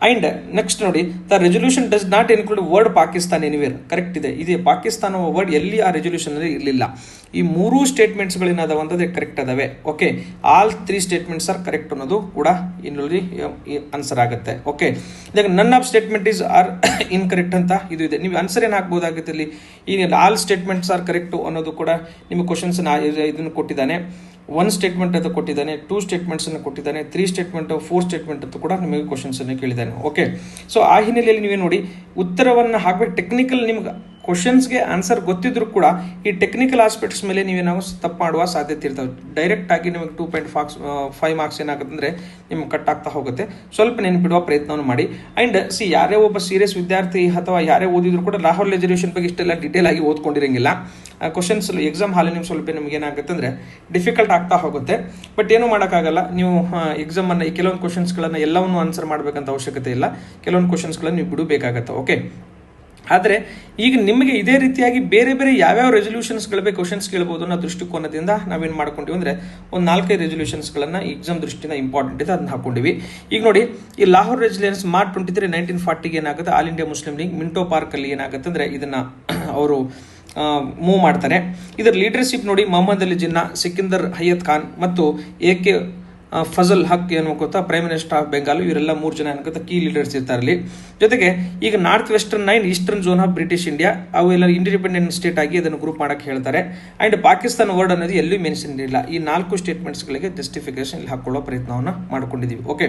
ಅಂಡ್ ನೆಕ್ಸ್ಟ್ ನೋಡಿ, the resolution does not include word Pakistan anywhere. Correct ಇದೆ. ಇದು ಪಾಕಿಸ್ತಾನ ವರ್ಡ್ ಎಲ್ಲಿ ಆ ರೆಸಲ್ಯೂಷನ್ ಅಲ್ಲಿ ಇರಲಿಲ್ಲ. ಈ 3 ಸ್ಟೇಟ್ಮೆಂಟ್ಸ್ಗಳೇನಾದವ ಅಂತಂದ್ರೆ ಕರೆಕ್ಟ್ ಅದಾವೆ. Okay, all 3 statements are correct ಅನ್ನೋದು ಕೂಡ ಇನ್ನೊಂದು ಆನ್ಸರ್ ಆಗುತ್ತೆ. ಓಕೆ, ಇದಾಗ none of statement is are incorrect ಅಂತ ಇದು ಇದೆ. ನೀವು ಆನ್ಸರ್ ಏನು ಹಾಕ್ಬೋದಾಗುತ್ತೆ ಇಲ್ಲಿ. ಈಗ ಆಲ್ ಸ್ಟೇಟ್ಮೆಂಟ್ಸ್ ಆರ್ ಕರೆಕ್ಟ್ ಅನ್ನೋದು ಕೂಡ ನಿಮಗೆ ಕ್ವಶನ್ಸ್ ಇದನ್ನು ಕೊಟ್ಟಿದ್ದಾನೆ. 1 ಸ್ಟೇಟ್ಮೆಂಟ್ ಅಂತ ಕೊಟ್ಟಿದ್ದಾನೆ, 2 ಸ್ಟೇಟ್ಮೆಂಟ್ಸ್ ಅನ್ನು ಕೊಟ್ಟಿದ್ದಾನೆ, 3 ಸ್ಟೇಟ್ಮೆಂಟ್ 4 ಸ್ಟೇಟ್ಮೆಂಟ್ ಅಂತ ಕೂಡ ನಿಮಗೆ ಕ್ವಶನ್ಸ್ ಅನ್ನು ಕೇಳಿದ್ದಾನೆ. ಓಕೆ, ಸೊ ಆ ಹಿನ್ನೆಲೆಯಲ್ಲಿ ನೀವೇ ನೋಡಿ ಉತ್ತರವನ್ನು ಹಾಕಬೇಕು. ಟೆಕ್ನಿಕಲ್ ನಿಮ್ಗೆ ಕ್ವಶನ್ಸ್ಗೆ ಆನ್ಸರ್ ಗೊತ್ತಿದ್ರು ಕೂಡ ಈ ಟೆಕ್ನಿಕಲ್ ಆಸ್ಪೆಕ್ಟ್ಸ್ ಮೇಲೆ ನೀವೇನಾದ್ರು ತಪ್ಪು ಮಾಡುವ ಸಾಧ್ಯತೆ ಇರ್ತವೆ. ಡೈರೆಕ್ಟ್ ಆಗಿ ನಿಮಗೆ 2.5 ಮಾರ್ಕ್ಸ್ ಏನಾಗುತ್ತೆ ಅಂದರೆ ನಿಮ್ಗೆ ಕಟ್ ಆಗ್ತಾ ಹೋಗುತ್ತೆ. ಸ್ವಲ್ಪ ನೆನಪಿಡುವ ಪ್ರಯತ್ನವನ್ನು ಮಾಡಿ. ಅಂಡ್ ಯಾರೇ ಒಬ್ಬ ಸೀರಿಯಸ್ ವಿದ್ಯಾರ್ಥಿ ಅಥವಾ ಯಾರೇ ಓದಿದ್ರು ಕೂಡ ಲಾಹೋರ್ ರೆಸಲ್ಯೂಷನ್ ಬಗ್ಗೆ ಇಷ್ಟೆಲ್ಲ ಡೀಟೇಲ್ ಆಗಿ ಓದ್ಕೊಂಡಿರಂಗಿಲ್ಲ. ಕ್ವಶನ್ಸ್ ಎಕ್ಸಾಮ್ ಹಾಲಿ ನಿಮ್ಗೆ ಸ್ವಲ್ಪ ನಿಮ್ಗೆ ಏನಾಗುತ್ತೆ ಅಂದರೆ ಡಿಫಿಕಲ್ಟ್ ಆಗ್ತಾ ಹೋಗುತ್ತೆ. ಬಟ್ ಏನು ಮಾಡೋಕ್ಕಾಗಲ್ಲ. ನೀವು ಎಕ್ಸಾಮನ್ನು ಈ ಕೆಲವೊಂದು ಕ್ವಶನ್ಸ್ಗಳನ್ನು ಎಲ್ಲವನ್ನು ಆನ್ಸರ್ ಮಾಡಬೇಕಂತ ಅವಶ್ಯಕತೆ ಇಲ್ಲ. ಕೆಲವೊಂದು ಕ್ವಶನ್ಸ್ಗಳನ್ನು ನೀವು ಬಿಡಬೇಕಾಗತ್ತೆ. ಓಕೆ, ಆದರೆ ಈಗ ನಿಮಗೆ ಇದೇ ರೀತಿಯಾಗಿ ಬೇರೆ ಬೇರೆ ಯಾವ್ಯಾವ ರೆಸಲ್ಯೂಷನ್ಸ್ಗಳ ಬಗ್ಗೆ ಕ್ವಶನ್ಸ್ ಕೇಳ್ಬೋದು ಅನ್ನೋ ದೃಷ್ಟಿಕೋನದಿಂದ ನಾವೇನು ಮಾಡ್ಕೊಂಡಿವಿ ಅಂದರೆ ಒಂದು 4-5 ರೆಸಲ್ಯೂಷನ್ಸ್ಗಳನ್ನು ಎಕ್ಸಾಮ್ ದೃಷ್ಟಿಯಿಂದ ಇಂಪಾರ್ಟೆಂಟ್ ಇದೆ, ಅದನ್ನ ಹಾಕೊಂಡಿವಿ. ಈಗ ನೋಡಿ, ಈ ಲಾಹೋರ್ ರೆಸಲ್ಯೂಷನ್ಸ್ March 23, 1940 ಏನಾಗುತ್ತೆ, all India Muslim league Minto ಪಾರ್ಕಲ್ಲಿ ಏನಾಗುತ್ತೆ ಅಂದರೆ ಇದನ್ನು ಅವರು ಮೂವ್ ಮಾಡ್ತಾರೆ. ಇದರ ಲೀಡರ್ಶಿಪ್ ನೋಡಿ ಮೊಹಮ್ಮದ್ ಅಲಿ ಜಿನ್ನಾ, ಸಿಕಿಂದರ್ ಹಯತ್ ಖಾನ್ ಮತ್ತು AK ಫಜಲ್ ಹಕ್ ಏನು ಗೊತ್ತಾ, ಪ್ರೈಮ್ ಮಿನಿಸ್ಟರ್ ಆಫ್ ಬೆಂಗಾಲ್. ಇವರೆಲ್ಲ 3 ಜನ ಏನು ಗೊತ್ತಾ ಕೀ ಲೀಡರ್ಸ್ ಇರ್ತಾರೆ ಅಲ್ಲಿ. ಜೊತೆಗೆ ಈಗ north western 9 eastern zone of British India ಅವೆಲ್ಲ ಇಂಡಿಪೆಂಡೆಂಟ್ ಸ್ಟೇಟ್ ಆಗಿ ಅದನ್ನು ಗ್ರೂಪ್ ಮಾಡಕ್ಕೆ ಹೇಳ್ತಾರೆ. ಅಂಡ್ ಪಾಕಿಸ್ತಾನ ವರ್ಡ್ ಅನ್ನೋದು ಎಲ್ಲೂ ಮೆನ್ಷನ್ ಇಲ್ಲ. ಈ 4 ಸ್ಟೇಟ್ಮೆಂಟ್ಸ್ಗಳಿಗೆ ಜಸ್ಟಿಫಿಕೇಶನ್ ಇಲ್ಲಿ ಹಾಕೊಳ್ಳೋ ಪ್ರಯತ್ನವನ್ನು ಮಾಡ್ಕೊಂಡಿದ್ದೀವಿ. ಓಕೆ,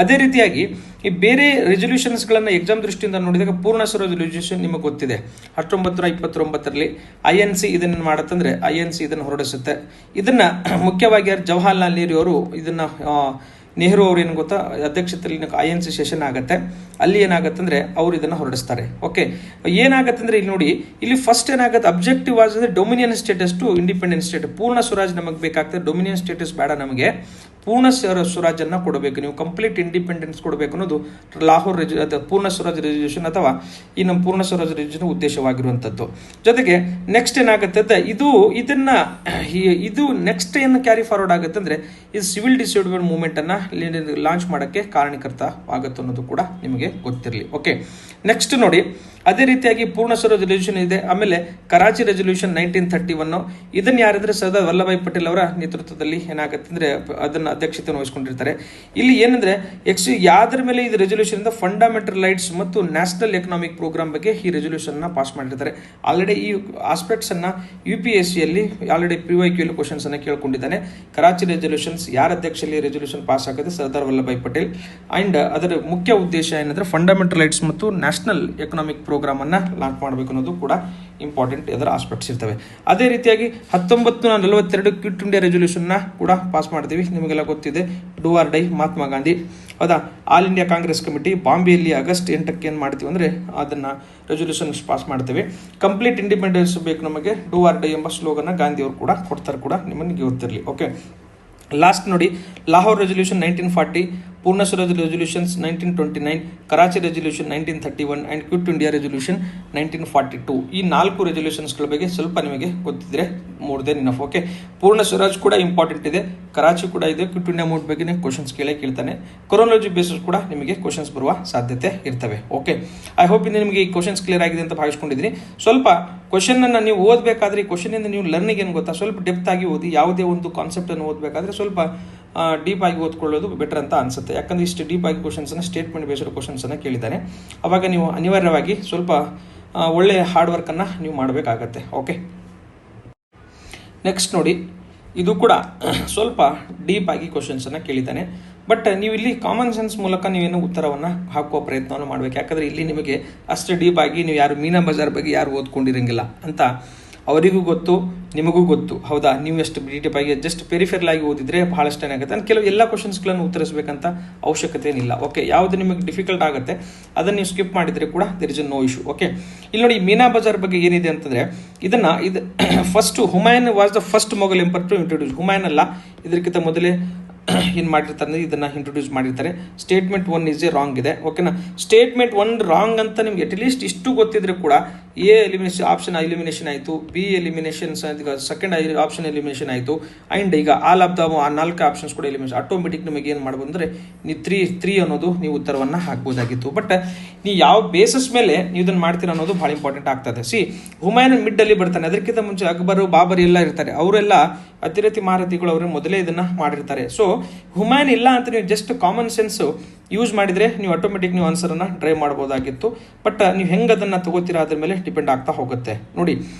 ಅದೇ ರೀತಿಯಾಗಿ ಈ ಬೇರೆ ರೆಸಲ್ಯೂಷನ್ಸ್ಗಳನ್ನು ಎಕ್ಸಾಮ್ ದೃಷ್ಟಿಯಿಂದ ನೋಡಿದಾಗ ಪೂರ್ಣ ಸ್ವರಾಜ್ ರೆಸಲ್ಯೂಷನ್ ನಿಮಗೆ ಗೊತ್ತಿದೆ. 1929 INC ಇದನ್ನು ಮಾಡುತ್ತಂದ್ರೆ INC ಇದನ್ನು ಹೊರಡಿಸುತ್ತೆ. ಇದನ್ನ ಮುಖ್ಯವಾಗಿ ಜವಾಹರ್ಲಾಲ್ ನೆಹರು ಅವರು ಇದನ್ನ ನೆಹರು ಅವ್ರು ಏನು ಗೊತ್ತಾ ಅಧ್ಯಕ್ಷತೆಯಲ್ಲಿ INC ಸೆಷನ್ ಆಗುತ್ತೆ. ಅಲ್ಲಿ ಏನಾಗುತ್ತೆ ಅಂದ್ರೆ ಅವ್ರು ಇದನ್ನ ಹೊರಡಿಸ್ತಾರೆ. ಓಕೆ, ಏನಾಗುತ್ತೆ ಅಂದ್ರೆ ಇಲ್ಲಿ ನೋಡಿ, ಇಲ್ಲಿ ಫಸ್ಟ್ ಏನಾಗುತ್ತೆ, ಅಬ್ಜೆಕ್ಟಿವ್ ವಾಸ್ ಅಂದ್ರೆ dominion status to independent state. Purna Swaraj ನಮಗೆ ಬೇಕಾಗ್ತದೆ, ಡೊಮಿನಿಯನ್ ಸ್ಟೇಟಸ್ ಬೇಡ ನಮಗೆ, ಪೂರ್ಣ ಸ್ವರಾಜನ್ನ ಕೊಡಬೇಕು, ನೀವು ಕಂಪ್ಲೀಟ್ ಇಂಡಿಪೆಂಡೆನ್ಸ್ ಕೊಡಬೇಕು ಅನ್ನೋದು ಲಾಹೋರ್ ಪೂರ್ಣ ಸ್ವರಾಜ್ ರೆಸಲ್ಯೂಷನ್ ಅಥವಾ ಈ ನಮ್ಮ ಪೂರ್ಣ ಸ್ವರಾಜ್ ರೆಸಲ್ಯೂಷನ್ ಉದ್ದೇಶವಾಗಿರುವಂಥದ್ದು. ಜೊತೆಗೆ ನೆಕ್ಸ್ಟ್ ಏನಾಗುತ್ತೆ, ಇದು ನೆಕ್ಸ್ಟ್ ಏನು ಕ್ಯಾರಿ ಫಾರ್ವರ್ಡ್ ಆಗುತ್ತೆ ಅಂದ್ರೆ ಇದು ಸಿವಿಲ್ ಡಿಸ್ಪ್ಯೂಟ್ ಮೂವ್ಮೆಂಟ್ ಅನ್ನ ಲಾಂಚ್ ಮಾಡೋಕ್ಕೆ ಕಾರಣಕರ್ತ ಆಗುತ್ತೆ ಅನ್ನೋದು ಕೂಡ ನಿಮಗೆ ಗೊತ್ತಿರಲಿ. ಓಕೆ, ನೆಕ್ಸ್ಟ್ ನೋಡಿ, ಅದೇ ರೀತಿಯಾಗಿ ಪೂರ್ಣ ಸ್ವರಾಜ್ ರೆಸಲ್ಯೂಷನ್ ಇದೆ. ಆಮೇಲೆ ಕರಾಚಿ ರೆಸಲ್ಯೂಷನ್ 1931 ಇದನ್ನು ಯಾರಿದ್ರೆ ಸರ್ದಾರ್ ವಲ್ಲಭಾಯ್ ಪಟೇಲ್ ಅವರ ನೇತೃತ್ವದಲ್ಲಿ ಏನಾಗುತ್ತೆ ಅಂದ್ರೆ ಅದನ್ನ ಅಧ್ಯಕ್ಷತೆಯನ್ನು ವಹಿಸಿಕೊಂಡಿರ್ತಾರೆ. ಇಲ್ಲಿ ಏನಂದ್ರೆ ಯಾವ್ದ್ರ ಮೇಲೆ ಇದು ರೆಸಲ್ಯೂಷನ್ ಇಂದ ಫಂಡಮೆಂಟಲ್ ರೈಟ್ಸ್ ಮತ್ತು ನ್ಯಾಷನಲ್ ಎಕನಾಮಿಕ್ ಪ್ರೋಗ್ರಾಮ್ ಬಗ್ಗೆ ಈ ರೆಸಲ್ಯೂಷನ್ ನ ಪಾಸ್ ಮಾಡಿರ್ತಾರೆ. ಆಲ್ರೆಡಿ ಈ ಆಸ್ಪೆಕ್ಟ್ಸ್ ಅನ್ನ UPSCಯಲ್ಲಿ ಆಲ್ರೆಡಿ PYQ ಕ್ವಶನ್ಸ್ ಅನ್ನ ಕೇಳ್ಕೊಂಡಿದ್ದಾನೆ. ಕರಾಚಿ ರೆಸಲ್ಯೂಷನ್ಸ್ ಯಾರ ಅಧ್ಯಕ್ಷರಲ್ಲಿ ರೆಸಲ್ಯೂಷನ್ ಪಾಸ್ ಆಗುತ್ತೆ, ಸರ್ದಾರ್ ವಲ್ಲಭಾಯ್ ಪಟೇಲ್. ಅಂಡ್ ಅದರ ಮುಖ್ಯ ಉದ್ದೇಶ ಏನಂದ್ರೆ ಫಂಡಮೆಂಟಲ್ ರೈಟ್ಸ್ ಮತ್ತು ನ್ಯಾಷನಲ್ ಎಕನಾಮಿಕ್ ಪ್ರೋಗ್ರಾಮನ್ನು ಲಾಂಚ್ ಮಾಡಬೇಕು ಅನ್ನೋದು ಕೂಡ ಇಂಪಾರ್ಟೆಂಟ್ ಅದರ ಆಸ್ಪೆಕ್ಟ್ಸ್ ಇರ್ತವೆ. ಅದೇ ರೀತಿಯಾಗಿ 1942 ಕ್ವಿಟ್ ಇಂಡಿಯಾ ರೆಸೊಲ್ಯೂಷನ್ನ ಕೂಡ ಪಾಸ್ ಮಾಡ್ತೀವಿ. ನಿಮಗೆಲ್ಲ ಗೊತ್ತಿದೆ, do or die Mahatma Gandhi. ಹೌದಾ, ಆಲ್ ಇಂಡಿಯಾ ಕಾಂಗ್ರೆಸ್ ಕಮಿಟಿ ಬಾಂಬೆಯಲ್ಲಿ ಆಗಸ್ಟ್ 8ಕ್ಕೆ ಏನು ಮಾಡ್ತೀವಿ ಅಂದರೆ ಅದನ್ನು ರೆಸೊಲ್ಯೂಷನ್ ಪಾಸ್ ಮಾಡ್ತೇವೆ. ಕಂಪ್ಲೀಟ್ ಇಂಡಿಪೆಂಡೆನ್ಸ್ ಬೇಕು ನಮಗೆ, ಡೂ ಆರ್ ಡೈ ಎಂಬ ಸ್ಲೋಗನ್ನ ಗಾಂಧಿಯವರು ಕೂಡ ಕೊಡ್ತಾರೆ, ಕೂಡ ನಿಮಗೆ ಗೊತ್ತಿರಲಿ. ಓಕೆ, ಲಾಸ್ಟ್ ನೋಡಿ, Lahore resolution 1940, Purna Swaraj resolutions 1929, Karachi resolution 1931 and quit India resolution 1942. ಈ 4 ರೆಸೊಲ್ಯೂಷನ್ಸ್ಗಳ ಬಗ್ಗೆ ಸ್ವಲ್ಪ ನಿಮಗೆ ಗೊತ್ತಿದ್ರೆ ಮೋರ್ ದೆನ್ ಇನಫ್. ಓಕೆ, ಪೂರ್ಣ ಸ್ವರಾಜ್ ಕೂಡ ಇಂಪಾರ್ಟೆಂಟ್ ಇದೆ, ಕರಾಚಿ ಕೂಡ ಇದೆ, ಕ್ವಿಟ್ ಇಂಡಿಯಾ ಮೂವ್ಮೆಂಟ್ ಬಗ್ಗೆ ಕ್ವಶನ್ಸ್ ಕೇಳ್ತಾನೆ. ಕೊರೋನಾಲಜಿ ಬೇಸಿಸ್ ಕೂಡ ನಿಮಗೆ ಕ್ವಶನ್ಸ್ ಬರುವ ಸಾಧ್ಯತೆ ಇರ್ತವೆ. ಓಕೆ, ಐ ಹೋಪ್ ಇಂದ ನಿಮಗೆ ಈ ಕ್ವಶನ್ಸ್ ಕ್ಲಿಯರ್ ಆಗಿದೆ ಅಂತ ಭಾವಿಸ್ಕೊಂಡಿದ್ದೀನಿ. ಸ್ವಲ್ಪ ಕ್ವಶನನ್ನು ನೀವು ಓದಬೇಕಾದ್ರೆ ಈ ಕ್ವಶನಿಂದ ನೀವು ಲರ್ನಿಂಗ್ ಏನು ಗೊತ್ತಾ, ಸ್ವಲ್ಪ ಡೆಪ್ತ್ ಆಗಿ ಓದಿ. ಯಾವುದೇ ಒಂದು ಕಾನ್ಸೆಪ್ಟನ್ನು ಓದಬೇಕಾದ್ರೆ ಸ್ವಲ್ಪ ಡೀಪ್ ಆಗಿ ಓದ್ಕೊಳ್ಳೋದು ಬೆಟರ್ ಅಂತ ಅನಿಸುತ್ತೆ. ಯಾಕಂದರೆ ಇಷ್ಟು ಡೀಪ್ ಆಗಿ ಕ್ವಶನ್ಸನ್ನು, ಸ್ಟೇಟ್ಮೆಂಟ್ ಬೇಸ್ಡ್ ಕ್ವಶನ್ಸನ್ನು ಕೇಳಿದ್ದಾನೆ. ಅವಾಗ ನೀವು ಅನಿವಾರ್ಯವಾಗಿ ಸ್ವಲ್ಪ ಒಳ್ಳೆಯ ಹಾರ್ಡ್ ವರ್ಕನ್ನು ನೀವು ಮಾಡಬೇಕಾಗತ್ತೆ. ಓಕೆ, ನೆಕ್ಸ್ಟ್ ನೋಡಿ, ಇದು ಕೂಡ ಸ್ವಲ್ಪ ಡೀಪ್ ಆಗಿ ಕ್ವಶನ್ಸನ್ನು ಕೇಳಿದ್ದಾನೆ. ಬಟ್ ನೀವು ಇಲ್ಲಿ ಕಾಮನ್ ಸೆನ್ಸ್ ಮೂಲಕ ನೀವೇನು ಉತ್ತರವನ್ನು ಹಾಕುವ ಪ್ರಯತ್ನವನ್ನು ಮಾಡಬೇಕು. ಯಾಕಂದರೆ ಇಲ್ಲಿ ನಿಮಗೆ ಅಷ್ಟು ಡೀಪ್ ಆಗಿ ನೀವು ಯಾರು ಮೀನಾ ಬಜಾರ್ ಬಗ್ಗೆ ಯಾರು ಓದ್ಕೊಂಡಿರಂಗಿಲ್ಲ ಅಂತ ಅವರಿಗೂ ಗೊತ್ತು, ನಿಮಗೂ ಗೊತ್ತು. ಹೌದಾ, ನೀವು ಎಷ್ಟು ಡೀಟೇಪ್ ಆಗಿ ಜಸ್ಟ್ ಪೆರಿಫೆರಲ್ ಆಗಿ ಓದಿದ್ರೆ ಬಹಳಷ್ಟು ಏನಾಗುತ್ತೆ, ಕೆಲವು ಎಲ್ಲ ಕ್ವಶನ್ಸ್ಗಳನ್ನು ಉತ್ತರಿಸಬೇಕಂತ ಅವಶ್ಯಕತೆ ಏನಿಲ್ಲ. ಓಕೆ, ಯಾವುದು ನಿಮಗೆ ಡಿಫಿಕಲ್ಟ್ ಆಗುತ್ತೆ ಅದನ್ನು ನೀವು ಸ್ಕಿಪ್ ಮಾಡಿದರೆ ಕೂಡ there is no issue. Okay, ಇಲ್ಲಿ ನೋಡಿ, ಮೀನಾ ಬಜಾರ್ ಬಗ್ಗೆ ಏನಿದೆ ಅಂತಂದರೆ ಇದು first Humayun was the first Mughal emperor to introduce. Humayun ಅಲ್ಲ, ಇದಕ್ಕಿಂತ ಮೊದಲೇ ಏನು ಮಾಡಿರ್ತಾರೆ, ಇದನ್ನು ಇಂಟ್ರೊಡ್ಯೂಸ್ ಮಾಡಿರ್ತಾರೆ. ಸ್ಟೇಟ್ಮೆಂಟ್ 1 ಈಸ್ ಎ ರಾಂಗ್ ಇದೆ. ಓಕೆನಾ, ಸ್ಟೇಟ್ಮೆಂಟ್ 1 ರಾಂಗ್ ಅಂತ ನಿಮ್ಗೆ ಅಟ್ಲೀಸ್ಟ್ ಇಷ್ಟು ಗೊತ್ತಿದ್ರೆ ಕೂಡ ಎ ಎಲಿಮಿನೇಷನ್ ಆಪ್ಷನ್ ಎಲಿಮಿನೇಷನ್ ಆಯಿತು, B elimination second option elimination ಆಯಿತು, ಆ್ಯಂಡ್ ಈಗ ಆಲ್ ಆಫ್ ದ 4 ಆಪ್ಷನ್ಸ್ ಕೂಡ ಎಲಿಮಿನೇಷನ್. ಆಟೋಮೆಟಿಕ್ ನಿಮಗೆ ಏನು ಮಾಡ್ಬೋದು ಅಂದರೆ ನೀವು 3 ಅನ್ನೋದು ನೀವು ಉತ್ತರವನ್ನು ಹಾಕ್ಬೋದಾಗಿತ್ತು. ಬಟ್ ನೀವು ಯಾವ ಬೇಸಿಸ್ ಮೇಲೆ ನೀವು ಇದನ್ನು ಮಾಡ್ತೀರ ಅನ್ನೋದು ಭಾಳ ಇಂಪಾರ್ಟೆಂಟ್ ಆಗ್ತದೆ. ಹುಮಾಯೂನ್ ಮಿಡ್ಡಲ್ಲಿ ಬರ್ತಾನೆ, ಅದಕ್ಕಿಂತ ಮುಂಚೆ ಅಕ್ಬರು, ಬಾಬರ್ ಎಲ್ಲ ಇರ್ತಾರೆ. ಅವರೆಲ್ಲ ಅತಿರಥಿ ಮಹಾರಥಿಗಳು ಅವರು ಮೊದಲೇ ಇದನ್ನು ಮಾಡಿರ್ತಾರೆ. ಸೊ ಹುಮಾಯೂನ್ ಇಲ್ಲ ಅಂತ ನೀವು ಜಸ್ಟ್ ಕಾಮನ್ ಸೆನ್ಸ್ ಯೂಸ್ ಮಾಡಿದರೆ ನೀವು ಆಟೋಮೆಟಿಕ್ ನೀವು ಆನ್ಸರನ್ನು ಡ್ರೈವ್ ಮಾಡ್ಬೋದಾಗಿತ್ತು. ಬಟ್ ನೀವು ಹೆಂಗೆ ಅದನ್ನು ತಗೋತೀರಾ ಅದ್ರ ಮೇಲೆ ಡಿಪೆಂಡ್ ಆಗ್ತಾ ಹೋಗುತ್ತೆ. ನೋಡಿ,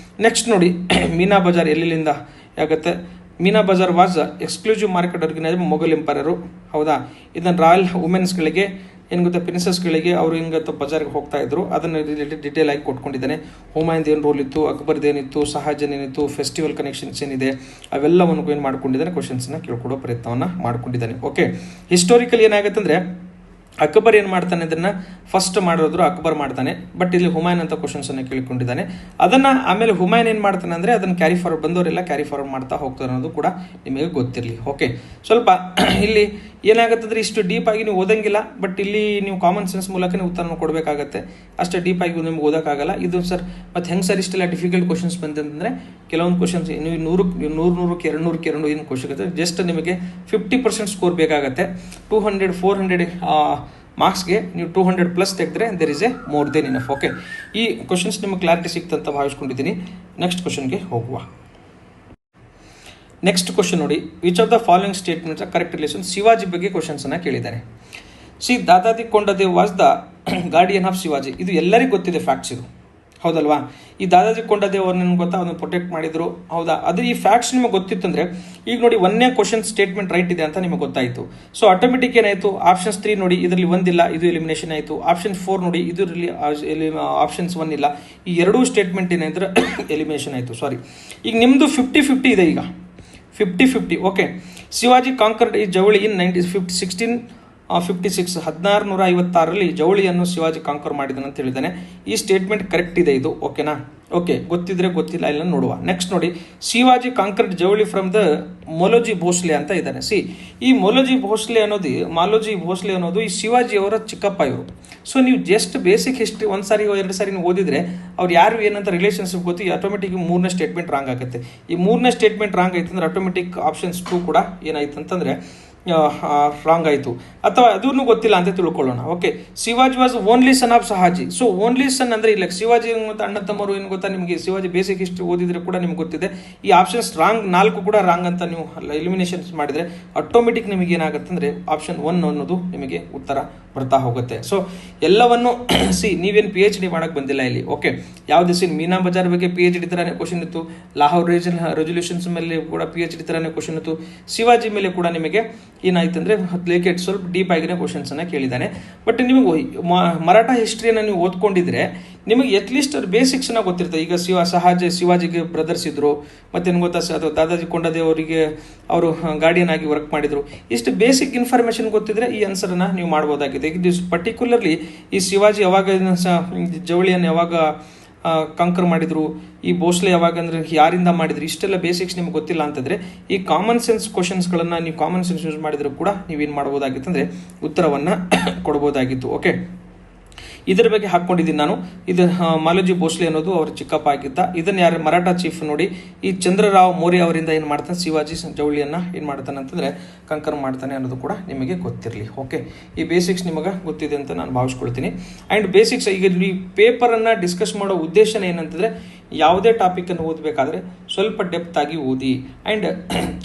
ನೆಕ್ಸ್ಟ್ ನೋಡಿ, ಮೀನಾ ಬಜಾರ್ ಎಲ್ಲಿಂದ ಆಗುತ್ತೆ. Meena Bazaar was exclusive market organise Mughal emperor. ಹೌದಾ, ಇದನ್ನು ರಾಯಲ್ ವುಮೆನ್ಸ್ಗಳಿಗೆ ಏನು ಗೊತ್ತಾ, ಪ್ರಿನ್ಸಸ್ಗಳಿಗೆ ಅವರು ಹೆಂಗೆ ಬಜಾರ್ಗೆ ಹೋಗ್ತಾ ಇದ್ರು ಅದನ್ನು ರಿಲೇಟೆಡ್ ಡೀಟೇಲ್ ಆಗಿ ಕೊಟ್ಕೊಂಡಿದ್ದಾನೆ. ಹುಮಾಯೂನ್ದು ಏನು ರೋಲ್ ಇತ್ತು, ಅಕ್ಬರ್ದು ಏನಿತ್ತು, ಶಹಾಜನ್ ಏನಿತ್ತು, ಫೆಸ್ಟಿವಲ್ ಕನೆಕ್ಷನ್ಸ್ ಏನಿದೆ ಅವೆಲ್ಲವನ್ನು ಏನು ಮಾಡ್ಕೊಂಡಿದ್ದಾನೆ, ಕ್ವಶನ್ಸ್ನ ಕೇಳ್ಕೊಡೋ ಪ್ರಯತ್ನವನ್ನು ಮಾಡ್ಕೊಂಡಿದ್ದಾನೆ. ಓಕೆ, ಹಿಸ್ಟೋರಿಕಲ್ ಏನಾಗುತ್ತೆ ಅಂದರೆ ಅಕ್ಬರ್ ಏನು ಮಾಡ್ತಾನೆ, ಅದನ್ನು ಫಸ್ಟ್ ಮಾಡಿರೋದ್ರು ಅಕ್ಬರ್ ಮಾಡ್ತಾನೆ. ಬಟ್ ಇಲ್ಲಿ ಹುಮಾಯೂನ್ ಅಂತ ಕ್ವಶನ್ಸನ್ನು ಕೇಳ್ಕೊಂಡಿದ್ದಾನೆ. ಅದನ್ನು ಆಮೇಲೆ ಹುಮಾಯೂನ್ ಏನು ಮಾಡ್ತಾನೆ ಅಂದರೆ ಅದನ್ನು ಕ್ಯಾರಿ ಫಾರ್ವರ್ಡ್ ಬಂದವರೆಲ್ಲ ಕ್ಯಾರಿ ಫಾರ್ವರ್ಡ್ ಮಾಡ್ತಾ ಹೋಗ್ತಾರೆ ಅನ್ನೋದು ಕೂಡ ನಿಮಗೆ ಗೊತ್ತಿರಲಿ. ಓಕೆ, ಸ್ವಲ್ಪ ಇಲ್ಲಿ ಏನಾಗುತ್ತೆ ಅಂದರೆ ಇಷ್ಟು ಡೀಪ್ ಆಗಿ ನೀವು ಓದಂಗಿಲ್ಲ. ಬಟ್ ಇಲ್ಲಿ ನೀವು ಕಾಮನ್ ಸೆನ್ಸ್ ಮೂಲಕ ನೀವು ಉತ್ತರವನ್ನು ಕೊಡಬೇಕಾಗತ್ತೆ. ಅಷ್ಟು ಡೀಪ್ ಆಗಿ ನಿಮ್ಗೆ ಓದೋಕ್ಕಾಗಲ್ಲ. ಇದು ಸರ್ ಮತ್ತು ಹೆಂಗೆ ಸರ್ ಇಷ್ಟೆಲ್ಲ ಡಿಫಿಕಲ್ಟ್ ಕ್ವಶನ್ಸ್ ಬಂತಂದರೆ ಕೆಲವೊಂದು ಕ್ವಶನ್ಸ್ ನೀವು 100ಕ್ಕೆ 200 ಏನು ಕ್ವಶನ್ ಇರುತ್ತೆ, ಜಸ್ಟ್ ನಿಮಗೆ 50% ಸ್ಕೋರ್ ಬೇಕಾಗತ್ತೆ. 200 400 ಮಾರ್ಕ್ಸ್ಗೆ ನೀವು 200+ ತೆಗೆದ್ರೆ there is a more than enough. Okay, ಈ ಕ್ವಶನ್ಸ್ ನಿಮಗೆ ಕ್ಲಾರಿಟಿ ಸಿಕ್ತಂತ ಭಾವಿಸ್ಕೊಂಡಿದ್ದೀನಿ. ನೆಕ್ಸ್ಟ್ ಕ್ವಶನ್ಗೆ ಹೋಗುವ. ನೆಕ್ಸ್ಟ್ ಕ್ವಶನ್ ನೋಡಿ, which of the following statements correct relation. Shivaji ಬಗ್ಗೆ ಕ್ವಶನ್ಸನ್ನು ಕೇಳಿದ್ದಾನೆ. Dadaji Konddev was the guardian of Shivaji. ಇದು ಎಲ್ಲರಿಗೂ ಗೊತ್ತಿದೆ ಫ್ಯಾಕ್ಟ್ಸ್, ಇದು ಹೌದಲ್ವಾ. ಈ ದಾದಾಜಿ ಕೊಂಡದೇವ್ ಅವ್ರನ್ನ ಗೊತ್ತಾ, ಅದನ್ನು ಪ್ರೊಟೆಕ್ಟ್ ಮಾಡಿದ್ರು. ಹೌದಾ, ಅದು ಈ ಫ್ಯಾಕ್ಟ್ಸ್ ನಿಮಗೆ ಗೊತ್ತಿತ್ತಂದ್ರೆ ಈಗ ನೋಡಿ 1ನೇ ಕ್ವಶನ್ ಸ್ಟೇಟ್ಮೆಂಟ್ ರೈಟ್ ಇದೆ ಅಂತ ನಿಮಗೆ ಗೊತ್ತಾಯಿತು. ಸೊ ಆಟೋಮೆಟಿಕ್ ಏನಾಯಿತು, ಆಪ್ಷನ್ಸ್ 3 ನೋಡಿ, ಇದರಲ್ಲಿ ಒಂದಿಲ್ಲ, ಇದು ಎಲಿಮಿನೇಷನ್ ಆಯಿತು. ಆಪ್ಷನ್ 4 ನೋಡಿ, ಇದರಲ್ಲಿ ಆಪ್ಷನ್ಸ್ 1 ಇಲ್ಲ. ಈ ಎರಡೂ ಸ್ಟೇಟ್ಮೆಂಟ್ ಏನಾಯಿತು ಎಲಿಮಿನೇಷನ್ ಆಯಿತು. ಸಾರಿ, ಈಗ ನಿಮ್ಮದು 50-50 ಇದೆ, ಈಗ 50-50. ಓಕೆ, ಶಿವಾಜಿ ಕಾಂಕರ್ಡ್ ಈ ಜವಳಿ ಇನ್ 1656 ಜವಳಿಯನ್ನು ಶಿವಾಜಿ ಕಾಂಕರ್ ಮಾಡಿದನು ಅಂತ ಹೇಳಿದ್ದಾನೆ. ಈ ಸ್ಟೇಟ್ಮೆಂಟ್ ಕರೆಕ್ಟ್ ಇದೆ ಇದು. ಓಕೆನಾ, ಓಕೆ, ಗೊತ್ತಿದ್ರೆ ಗೊತ್ತಿಲ್ಲ ಇಲ್ಲ ನೋಡುವ. ನೆಕ್ಸ್ಟ್ ನೋಡಿ, ಶಿವಾಜಿ ಕಾಂಕರ್ಡ್ ಜವಳಿ ಫ್ರಮ್ ದ ಮೊಲೋಜಿ ಭೋಸ್ಲೆ ಅಂತ ಇದ್ದಾನೆ. ಈ ಮಾಲೋಜಿ ಭೋಸ್ಲೆ ಅನ್ನೋದು ಈ ಶಿವಾಜಿ ಅವರ ಚಿಕ್ಕಪ್ಪ ಇವರು. ಸೊ ನೀವು ಜಸ್ಟ್ ಬೇಸಿಕ್ ಹಿಸ್ಟ್ರಿ 1 ಸಾರಿ 2 ಸಾರಿ ನೀವು ಓದಿದ್ರೆ ಅವ್ರು ಯಾರು ಏನಂತ ರಿಲೇಷನ್ಶಿಪ್ ಗೊತ್ತು, ಆಟೋಮೆಟಿಕ್ 3ನೇ ಸ್ಟೇಟ್ಮೆಂಟ್ ರಾಂಗ್ ಆಗುತ್ತೆ. ಈ 3ನೇ ಸ್ಟೇಟ್ಮೆಂಟ್ ರಾಂಗ್ ಆಯ್ತು ಅಂದ್ರೆ ಆಟೋಮೆಟಿಕ್ ಆಪ್ಷನ್ಸ್ 2 ಕೂಡ ಏನಾಯ್ತು ಅಂತಂದರೆ ರಾಂಗ್ ಆಯಿತು, ಅಥವಾ ಅದೂ ಗೊತ್ತಿಲ್ಲ ಅಂತ ತಿಳ್ಕೊಳ್ಳೋಣ. Okay, Shivaji was only son of Shahaji. So only son ಅಂದರೆ ಇಲ್ಲ, ಶಿವಾಜಿ ಮತ್ತು ಅಣ್ಣ ತಮ್ಮರು ಏನು ಗೊತ್ತಾ ನಿಮಗೆ, ಶಿವಾಜಿ ಬೇಸಿಕ್ ಹಿಸ್ಟ್ರಿ ಓದಿದ್ರೆ ಕೂಡ ನಿಮ್ಗೆ ಗೊತ್ತಿದೆ. ಈ ಆಪ್ಷನ್ಸ್ ರಾಂಗ್ 4 ಕೂಡ ರಾಂಗ್ ಅಂತ ನೀವು ಎಲಿಮಿನೇಷನ್ಸ್ ಮಾಡಿದರೆ ಆಟೋಮೆಟಿಕ್ ನಿಮಗೆ ಏನಾಗುತ್ತೆ ಅಂದರೆ ಆಪ್ಷನ್ 1 ಅನ್ನೋದು ನಿಮಗೆ ಉತ್ತರ ಬರ್ತಾ ಹೋಗುತ್ತೆ. ಸೊ ಎಲ್ಲವನ್ನು ನೀವೇನು PhD ಮಾಡೋಕ್ಕೆ ಬಂದಿಲ್ಲ ಇಲ್ಲಿ. ಓಕೆ, ಯಾವುದೇ ಮೀನಾ ಬಜಾರ್ ಬಗ್ಗೆ PhD ಥರನೇ ಕ್ವಶನ್ ಇತ್ತು, ಲಾಹೋರ್ ರೆಸೊಲ್ಯೂಷನ್ಸ್ ಮೇಲೆ ಕೂಡ PhD ಥರನೇ ಕ್ವಶನ್ ಇತ್ತು, ಶಿವಾಜಿ ಮೇಲೆ ಕೂಡ ನಿಮಗೆ ಏನಾಯ್ತು ಅಂದರೆ ಲೇಕೆಟ್ ಸ್ವಲ್ಪ ಡೀಪ್ ಆಗಿರೋ ಕ್ವಶನ್ಸನ್ನು ಕೇಳಿದ್ದಾನೆ. ಬಟ್ ನಿಮಗೆ ಮರಾಠ ಹಿಸ್ಟ್ರಿಯನ್ನು ನೀವು ಓದ್ಕೊಂಡಿದ್ರೆ ನಿಮಗೆ ಅಟ್ಲೀಸ್ಟ್ ಬೇಸಿಕ್ಸ್ನ ಗೊತ್ತಿರ್ತದೆ. ಈಗ ಶಿವಾಜಿಗೆ ಬ್ರದರ್ಸ್ ಇದ್ದರು, ಮತ್ತೇನು ಗೊತ್ತಾ ಅದು ದಾದಾಜಿ ಕೊಂಡದೇವ್ ಅವರಿಗೆ ಅವರು ಗಾರ್ಡಿಯನ್ ಆಗಿ ವರ್ಕ್ ಮಾಡಿದರು. ಇಷ್ಟು ಬೇಸಿಕ್ ಇನ್ಫಾರ್ಮೇಷನ್ ಗೊತ್ತಿದ್ರೆ ಈ ಆನ್ಸರನ್ನು ನೀವು ಮಾಡ್ಬೋದಾಗಿದೆ. ಇದು ಪರ್ಟಿಕ್ಯುಲರ್ಲಿ ಈ ಶಿವಾಜಿ ಯಾವಾಗ ಜವಳಿಯನ್ನು ಯಾವಾಗ ಕಂಕರ್ ಮಾಡಿದ್ರು, ಈ ಭೋಸ್ಲೆ ಯಾವಾಗ ಅಂದರೆ ಯಾರಿಂದ ಮಾಡಿದ್ರು, ಇಷ್ಟೆಲ್ಲ ಬೇಸಿಕ್ಸ್ ನಿಮ್ಗೆ ಗೊತ್ತಿಲ್ಲ ಅಂತಂದರೆ ಈ ಕಾಮನ್ ಸೆನ್ಸ್ ಕ್ವಶನ್ಸ್ಗಳನ್ನು ನೀವು ಕಾಮನ್ ಸೆನ್ಸ್ ಯೂಸ್ ಮಾಡಿದರೂ ಕೂಡ ನೀವೇನು ಮಾಡ್ಬೋದಾಗಿತ್ತು ಅಂದರೆ ಉತ್ತರವನ್ನು ಕೊಡ್ಬೋದಾಗಿತ್ತು. ಓಕೆ, ಇದರ ಬಗ್ಗೆ ಹಾಕ್ಕೊಂಡಿದ್ದೀನಿ ನಾನು. ಇದು ಮಾಲೋಜಿ ಭೋಸ್ಲೆ ಅನ್ನೋದು ಅವ್ರ ಚಿಕ್ಕಪ್ಪ ಆಗಿದ್ದ. ಇದನ್ನು ಯಾರು ಮರಾಠ ಚೀಫ್ ನೋಡಿ ಈ ಚಂದ್ರರಾವ್ ಮೌರ್ಯ ಅವರಿಂದ ಏನು ಮಾಡ್ತಾನೆ, ಶಿವಾಜಿ ಜವಳಿಯನ್ನು ಏನು ಮಾಡ್ತಾನೆ ಅಂತಂದರೆ ಕಂಕರ್ ಮಾಡ್ತಾನೆ ಅನ್ನೋದು ಕೂಡ ನಿಮಗೆ ಗೊತ್ತಿರಲಿ. ಓಕೆ, ಈ ಬೇಸಿಕ್ಸ್ ನಿಮಗೆ ಗೊತ್ತಿದೆ ಅಂತ ನಾನು ಭಾವಿಸ್ಕೊಳ್ತೀನಿ. ಆ್ಯಂಡ್ ಬೇಸಿಕ್ಸ್ ಈಗ ಈ ಪೇಪರನ್ನು ಡಿಸ್ಕಸ್ ಮಾಡೋ ಉದ್ದೇಶನ ಏನಂತಂದರೆ ಯಾವುದೇ ಟಾಪಿಕನ್ನು ಓದಬೇಕಾದ್ರೆ ಸ್ವಲ್ಪ ಡೆಪ್ತ್ ಆಗಿ ಓದಿ ಆ್ಯಂಡ್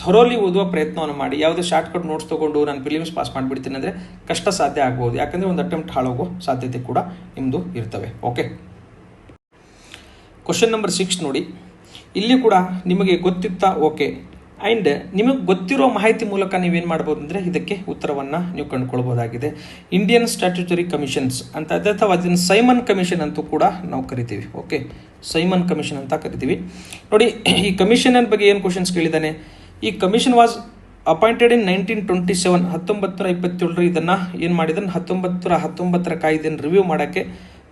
ಥರೋಲಿ ಓದುವ ಪ್ರಯತ್ನವನ್ನು ಮಾಡಿ. ಯಾವುದೇ ಶಾರ್ಟ್ಕಟ್ ನೋಟ್ಸ್ ತೊಗೊಂಡು ನಾನು ಪ್ರಿಲಿಮ್ಸ್ ಪಾಸ್ ಮಾಡಿಬಿಡ್ತೀನಿ ಅಂದರೆ ಕಷ್ಟ ಸಾಧ್ಯ ಆಗ್ಬೋದು. ಯಾಕಂದರೆ ಒಂದು ಅಟೆಂಪ್ಟ್ ಹಾಳಾಗೋ ಸಾಧ್ಯತೆ ಕೂಡ ನಿಮ್ಮದು ಇರ್ತವೆ. ಓಕೆ, ಕ್ವಶನ್ ನಂಬರ್ 6 ನೋಡಿ. ಇಲ್ಲಿ ಕೂಡ ನಿಮಗೆ ಗೊತ್ತಿತ್ತಾ? ಓಕೆ, ಆ್ಯಂಡ್ ನಿಮಗೆ ಗೊತ್ತಿರೋ ಮಾಹಿತಿ ಮೂಲಕ ನೀವೇನು ಮಾಡ್ಬೋದು ಅಂದರೆ ಇದಕ್ಕೆ ಉತ್ತರವನ್ನು ನೀವು ಕಂಡುಕೊಳ್ಬೋದಾಗಿದೆ. ಇಂಡಿಯನ್ ಸ್ಟ್ಯಾಟ್ಯೂಟರಿ ಕಮಿಷನ್ಸ್ ಅಂತ ಅಥವಾ ಅದನ್ನು ಸೈಮನ್ ಕಮಿಷನ್ ಅಂತೂ ಕೂಡ ನಾವು ಕರಿತೀವಿ. ಓಕೆ, ಸೈಮನ್ ಕಮಿಷನ್ ಅಂತ ಕರಿತೀವಿ ನೋಡಿ. ಈ ಕಮಿಷನ್ ಬಗ್ಗೆ ಏನು ಕ್ವಶನ್ಸ್ ಕೇಳಿದ್ದಾನೆ. ಈ ಕಮಿಷನ್ ವಾಸ್ ಅಪಾಯಿಂಟೆಡ್ ಇನ್ 1927 1927 ಇದನ್ನು ಏನು ಮಾಡಿದಾನೆ 1919 ಕಾಯ್ದೆಯನ್ನು ರಿವ್ಯೂ ಮಾಡೋಕ್ಕೆ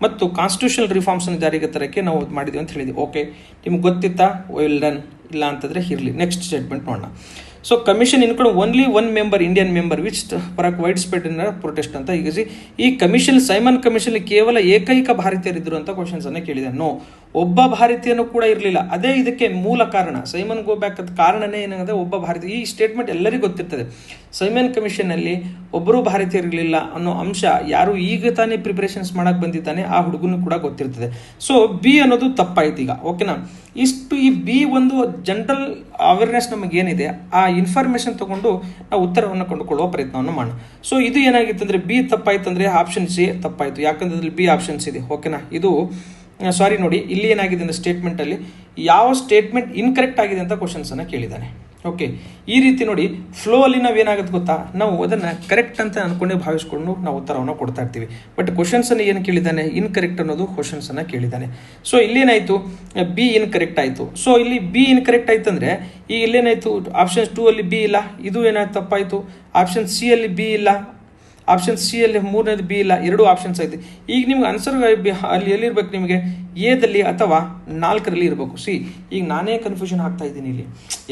ಮತ್ತು ಕಾನ್ಸ್ಟಿಟ್ಯೂಷನಲ್ ರಿಫಾರ್ಮ್ಸನ್ನು ಜಾರಿಗೆ ತರೋಕ್ಕೆ ನಾವು ಮಾಡಿದ್ವಿ ಅಂತ ಹೇಳಿದ್ವಿ. ಓಕೆ, ನಿಮ್ಗೆ ಗೊತ್ತಿತ್ತಾ? Well done. ಇಲ್ಲ ಅಂತಂದರೆ ಇರಲಿ. ನೆಕ್ಸ್ಟ್ ಸ್ಟೇಟ್ಮೆಂಟ್ ನೋಡೋಣ. So commission include only one member Indian member which sparked wide spread in protest ಅಂತ. ಈಗ ಈ ಕಮಿಷನ್ ಸೈಮನ್ ಕಮಿಷನ್ ಕೇವಲ ಏಕೈಕ ಭಾರತೀಯರಿದ್ದರು ಅಂತ ಕ್ವಶನ್ಸನ್ನು ಕೇಳಿದೆ. ನೋ, ಒಬ್ಬ ಭಾರತೀಯನೂ ಕೂಡ ಇರಲಿಲ್ಲ. ಅದೇ ಇದಕ್ಕೆ ಮೂಲ ಕಾರಣ. ಸೈಮನ್ ಗೋ ಬ್ಯಾಕ್ ಅದ ಕಾರಣನೇ ಏನಾಗಿದೆ, ಒಬ್ಬ ಭಾರತೀಯ. ಈ ಸ್ಟೇಟ್ಮೆಂಟ್ ಎಲ್ಲರಿಗೂ ಗೊತ್ತಿರ್ತದೆ. ಸೈಮನ್ ಕಮಿಷನ್ನಲ್ಲಿ ಒಬ್ಬರೂ ಭಾರತೀಯರಿರಲಿಲ್ಲ ಅನ್ನೋ ಅಂಶ ಯಾರು ಈಗ ತಾನೇ ಪ್ರಿಪರೇಷನ್ಸ್ ಮಾಡಕ್ಕೆ ಬಂದಿದ್ದಾನೆ ಆ ಹುಡುಗನೂ ಕೂಡ ಗೊತ್ತಿರ್ತದೆ. ಸೊ ಬಿ ಅನ್ನೋದು ತಪ್ಪಾಯ್ತು ಈಗ. ಓಕೆನಾ, ಇಷ್ಟು ಈ ಬಿ ಒಂದು ಜನರಲ್ ಅವೇರ್ನೆಸ್ ನಮಗೇನಿದೆ ಆ ಇನ್ಫಾರ್ಮೇಷನ್ ತಗೊಂಡು ನಾವು ಉತ್ತರವನ್ನು ಕಂಡುಕೊಳ್ಳುವ ಪ್ರಯತ್ನವನ್ನು ಮಾಡೋಣ. ಸೊ ಇದು ಏನಾಗಿತ್ತು ಅಂದರೆ ಬಿ ತಪ್ಪಾಯ್ತು ಅಂದರೆ ಆಪ್ಷನ್ ಸಿ ತಪ್ಪಾಯಿತು. ಯಾಕಂದ್ರೆ ಅದ್ರಲ್ಲಿ ಬಿ ಆಪ್ಷನ್ಸ್ ಇದೆ. ಓಕೆನಾ, ಇದು ಸಾರಿ ನೋಡಿ, ಇಲ್ಲಿ ಏನಾಗಿದೆ ಅಂದರೆ ಸ್ಟೇಟ್ಮೆಂಟಲ್ಲಿ ಯಾವ ಸ್ಟೇಟ್ಮೆಂಟ್ ಇನ್ಕರೆಕ್ಟ್ ಆಗಿದೆ ಅಂತ ಕ್ವಶನ್ಸನ್ನು ಕೇಳಿದ್ದಾನೆ. ಓಕೆ, ಈ ರೀತಿ ನೋಡಿ ಫ್ಲೋ ಅಲ್ಲಿ ನಾವೇನಾಗುತ್ತೆ ಗೊತ್ತಾ, ನಾವು ಅದನ್ನು ಕರೆಕ್ಟ್ ಅಂತ ಅಂದ್ಕೊಂಡೇ ಭಾವಿಸ್ಕೊಂಡು ನಾವು ಉತ್ತರವನ್ನು ಕೊಡ್ತಾ ಇರ್ತೀವಿ. ಬಟ್ ಕ್ವಶನ್ಸನ್ನು ಏನು ಕೇಳಿದ್ದಾನೆ, ಇನ್ಕರೆಕ್ಟ್ ಅನ್ನೋದು ಕ್ವಶನ್ಸನ್ನು ಕೇಳಿದ್ದಾನೆ. ಸೊ ಇಲ್ಲೇನಾಯಿತು, ಬಿ ಇನ್ಕರೆಕ್ಟ್ ಆಯಿತು. ಸೊ ಇಲ್ಲಿ ಬಿ ಇನ್ಕರೆಕ್ಟ್ ಆಯ್ತು ಅಂದರೆ ಈಗ ಇಲ್ಲೇನಾಯಿತು, ಆಪ್ಷನ್ 2 ಅಲ್ಲಿ ಬಿ ಇಲ್ಲ, ಇದು ಏನಾಯ್ತು ತಪ್ಪಾಯಿತು. ಆಪ್ಷನ್ ಸಿ ಅಲ್ಲಿ ಬಿ ಇಲ್ಲ, ಆಪ್ಷನ್ ಸಿ ಅಲ್ಲಿ 3ನೇದು ಬಿ ಇಲ್ಲ, 2 ಆಪ್ಷನ್ಸ್ ಐತೆ. ಈಗ ನಿಮ್ಗೆ ಆನ್ಸರ್ ಅಲ್ಲಿ ಎಲ್ಲಿರ್ಬೇಕು, ನಿಮಗೆ ಎದಲ್ಲಿ ಅಥವಾ 4ರಲ್ಲಿ ಇರಬೇಕು. ಈಗ ನಾನೇ ಕನ್ಫ್ಯೂಷನ್ ಆಗ್ತಾ ಇದ್ದೀನಿ. ಇಲ್ಲಿ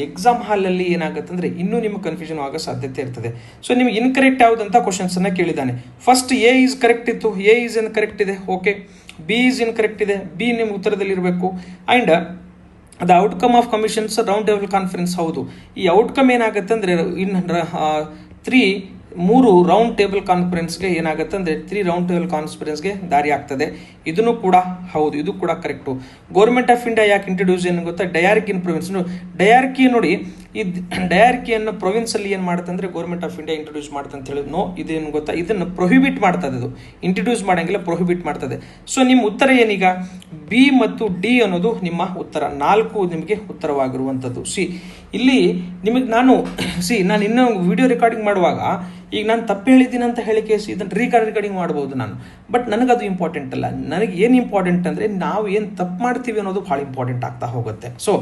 ಎಕ್ಸಾಮ್ ಹಾಲಲ್ಲಿ ಏನಾಗುತ್ತೆ ಅಂದರೆ ಇನ್ನೂ ನಿಮ್ಗೆ ಕನ್ಫ್ಯೂಷನ್ ಆಗೋ ಸಾಧ್ಯತೆ ಇರ್ತದೆ. ಸೊ ನಿಮ್ಗೆ ಇನ್ಕರೆಕ್ಟ್ ಯಾವುದಂತ ಕ್ವಶನ್ಸನ್ನು ಕೇಳಿದ್ದಾನೆ. ಫಸ್ಟ್ ಎ ಈಸ್ ಕರೆಕ್ಟ್ ಇತ್ತು, ಎ ಈಸ್ ಇನ್ಕರೆಕ್ಟ್ ಇದೆ. ಓಕೆ, ಬಿ ಈಸ್ ಇನ್ಕರೆಕ್ಟ್ ಇದೆ, ಬಿ ನಿಮ್ಮ ಉತ್ತರದಲ್ಲಿ ಇರಬೇಕು. And the outcome of commissions round table conference. ಹೌದು, ಈ ಔಟ್ಕಮ್ ಏನಾಗುತ್ತೆ ಅಂದರೆ ಮೂರು ರೌಂಡ್ ಟೇಬಲ್ ಕಾನ್ಫರೆನ್ಸ್ಗೆ ಏನಾಗುತ್ತೆ ಅಂದರೆ 3 ರೌಂಡ್ ಟೇಬಲ್ ಕಾನ್ಫರೆನ್ಸ್ಗೆ ದಾರಿ ಆಗ್ತದೆ. ಇದನ್ನು ಕೂಡ ಹೌದು, ಇದು ಕೂಡ ಕರೆಕ್ಟು. ಗೌರ್ಮೆಂಟ್ ಆಫ್ ಇಂಡಿಯಾ ಯಾಕೆ ಇಂಟ್ರೊಡ್ಯೂಸ್ ಏನು ಗೊತ್ತಾ, ಡಯಾರ್ಕಿ ಇನ್ ಪ್ರೊವಿನ್ಸ್. ಡಯಾರ್ಕಿ ನೋಡಿ, ಈ ಡಯಾರ್ಕಿಯನ್ನು ಪ್ರೊವಿನ್ಸಲ್ಲಿ ಏನು ಮಾಡುತ್ತೆ ಅಂದರೆ ಗೌರ್ಮೆಂಟ್ ಆಫ್ ಇಂಡಿಯಾ ಇಂಟ್ರೊಡ್ಯೂಸ್ ಮಾಡುತ್ತೆ ಅಂತ ಹೇಳಿದ್ರು. ನೋ, ಇದೇನು ಗೊತ್ತಾ, ಇದನ್ನು ಪ್ರೊಹಿಬಿಟ್ ಮಾಡ್ತದೆ. ಇದು ಇಂಟ್ರೊಡ್ಯೂಸ್ ಮಾಡೋಂಗಿಲ್ಲ, ಪ್ರೊಹಿಬಿಟ್ ಮಾಡ್ತದೆ. ಸೊ ನಿಮ್ಮ ಉತ್ತರ ಏನೀಗ ಬಿ ಮತ್ತು ಡಿ ಅನ್ನೋದು ನಿಮ್ಮ ಉತ್ತರ. 4 ನಿಮಗೆ ಉತ್ತರವಾಗಿರುವಂಥದ್ದು. ಇಲ್ಲಿ ನಿಮಗೆ ನಾನು ಇನ್ನೂ ವಿಡಿಯೋ ರೆಕಾರ್ಡಿಂಗ್ ಮಾಡುವಾಗ ಈಗ ನಾನು ತಪ್ಪು ಹೇಳಿದ್ದೀನಿ ಅಂತ ಹೇಳಿಕೆ ಇದನ್ನು ರೆಕಾರ್ಡಿಂಗ್ ಮಾಡ್ಬೋದು ನಾನು. ಬಟ್ ನನಗದು ಇಂಪಾರ್ಟೆಂಟ್ ಅಲ್ಲ. ನನಗೆ ಏನು ಇಂಪಾರ್ಟೆಂಟ್ ಅಂದರೆ ನಾವು ಏನು ತಪ್ಪು ಮಾಡ್ತೀವಿ ಅನ್ನೋದು ಭಾಳ ಇಂಪಾರ್ಟೆಂಟ್ ಆಗ್ತಾ ಹೋಗುತ್ತೆ. ಸೊ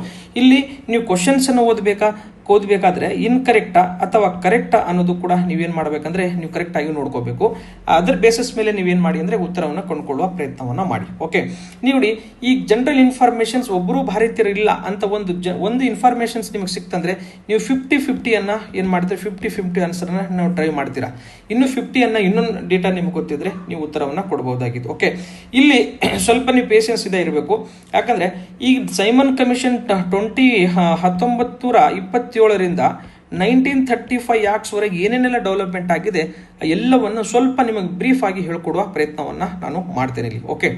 ಇಲ್ಲಿ ನೀವು ಕ್ವಶನ್ಸನ್ನು ಓದಬೇಕಾದ್ರೆ ಇನ್ಕರೆಕ್ಟಾ ಅಥವಾ ಕರೆಕ್ಟಾ ಅನ್ನೋದು ಕೂಡ ನೀವೇನು ಮಾಡಬೇಕಂದ್ರೆ ನೀವು ಕರೆಕ್ಟಾಗಿ ನೋಡ್ಕೋಬೇಕು. ಅದರ ಬೇಸಿಸ್ ಮೇಲೆ ನೀವೇನು ಮಾಡಿ ಅಂದರೆ ಉತ್ತರವನ್ನು ಕೊಂಡ್ಕೊಳ್ಳುವ ಪ್ರಯತ್ನವನ್ನು ಮಾಡಿ. ಓಕೆ, ನೋಡಿ ಈ ಜನರಲ್ ಇನ್ಫಾರ್ಮೇಷನ್ಸ್ ಒಬ್ಬರು ಭಾರತೀಯರಿಲ್ಲ ಅಂತ ಒಂದು ಇನ್ಫಾರ್ಮೇಷನ್ಸ್ ನಿಮಗೆ ಸಿಕ್ತಂದ್ರೆ ನೀವು 50-50 ಏನು ಮಾಡ್ತೀರಿ, 50-50 ಆನ್ಸರ್ನ ನಾವು ಟ್ರೈ ಮಾಡ್ತೀರಾ. ಇನ್ನು 50 ಇನ್ನೊಂದು ಡೇಟಾ ನಿಮ್ಗೆ ಗೊತ್ತಿದ್ರೆ ನೀವು ಉತ್ತರವನ್ನು ಕೊಡ್ಬೋದಾಗಿತ್ತು. ಓಕೆ, ಇಲ್ಲಿ ಸ್ವಲ್ಪ ನೀವು ಪೇಷನ್ಸ್ ಇದೆ ಇರಬೇಕು. ಯಾಕಂದರೆ ಈ ಸೈಮನ್ ಕಮಿಷನ್ 1927ರಿಂದ 1935 ಆಕ್ಟ್ಸ್ವರೆಗೆ ಏನೇನೆಲ್ಲ ಡೆವಲಪ್ಮೆಂಟ್ ಆಗಿದೆ ಎಲ್ಲವನ್ನು ಸ್ವಲ್ಪ ನಿಮಗೆ ಬ್ರೀಫ್ ಆಗಿ ಹೇಳ್ಕೊಡುವ ಪ್ರಯತ್ನವನ್ನು ನಾನು ಮಾಡ್ತೇನೆ ಇಲ್ಲಿ. ಓಕೆ,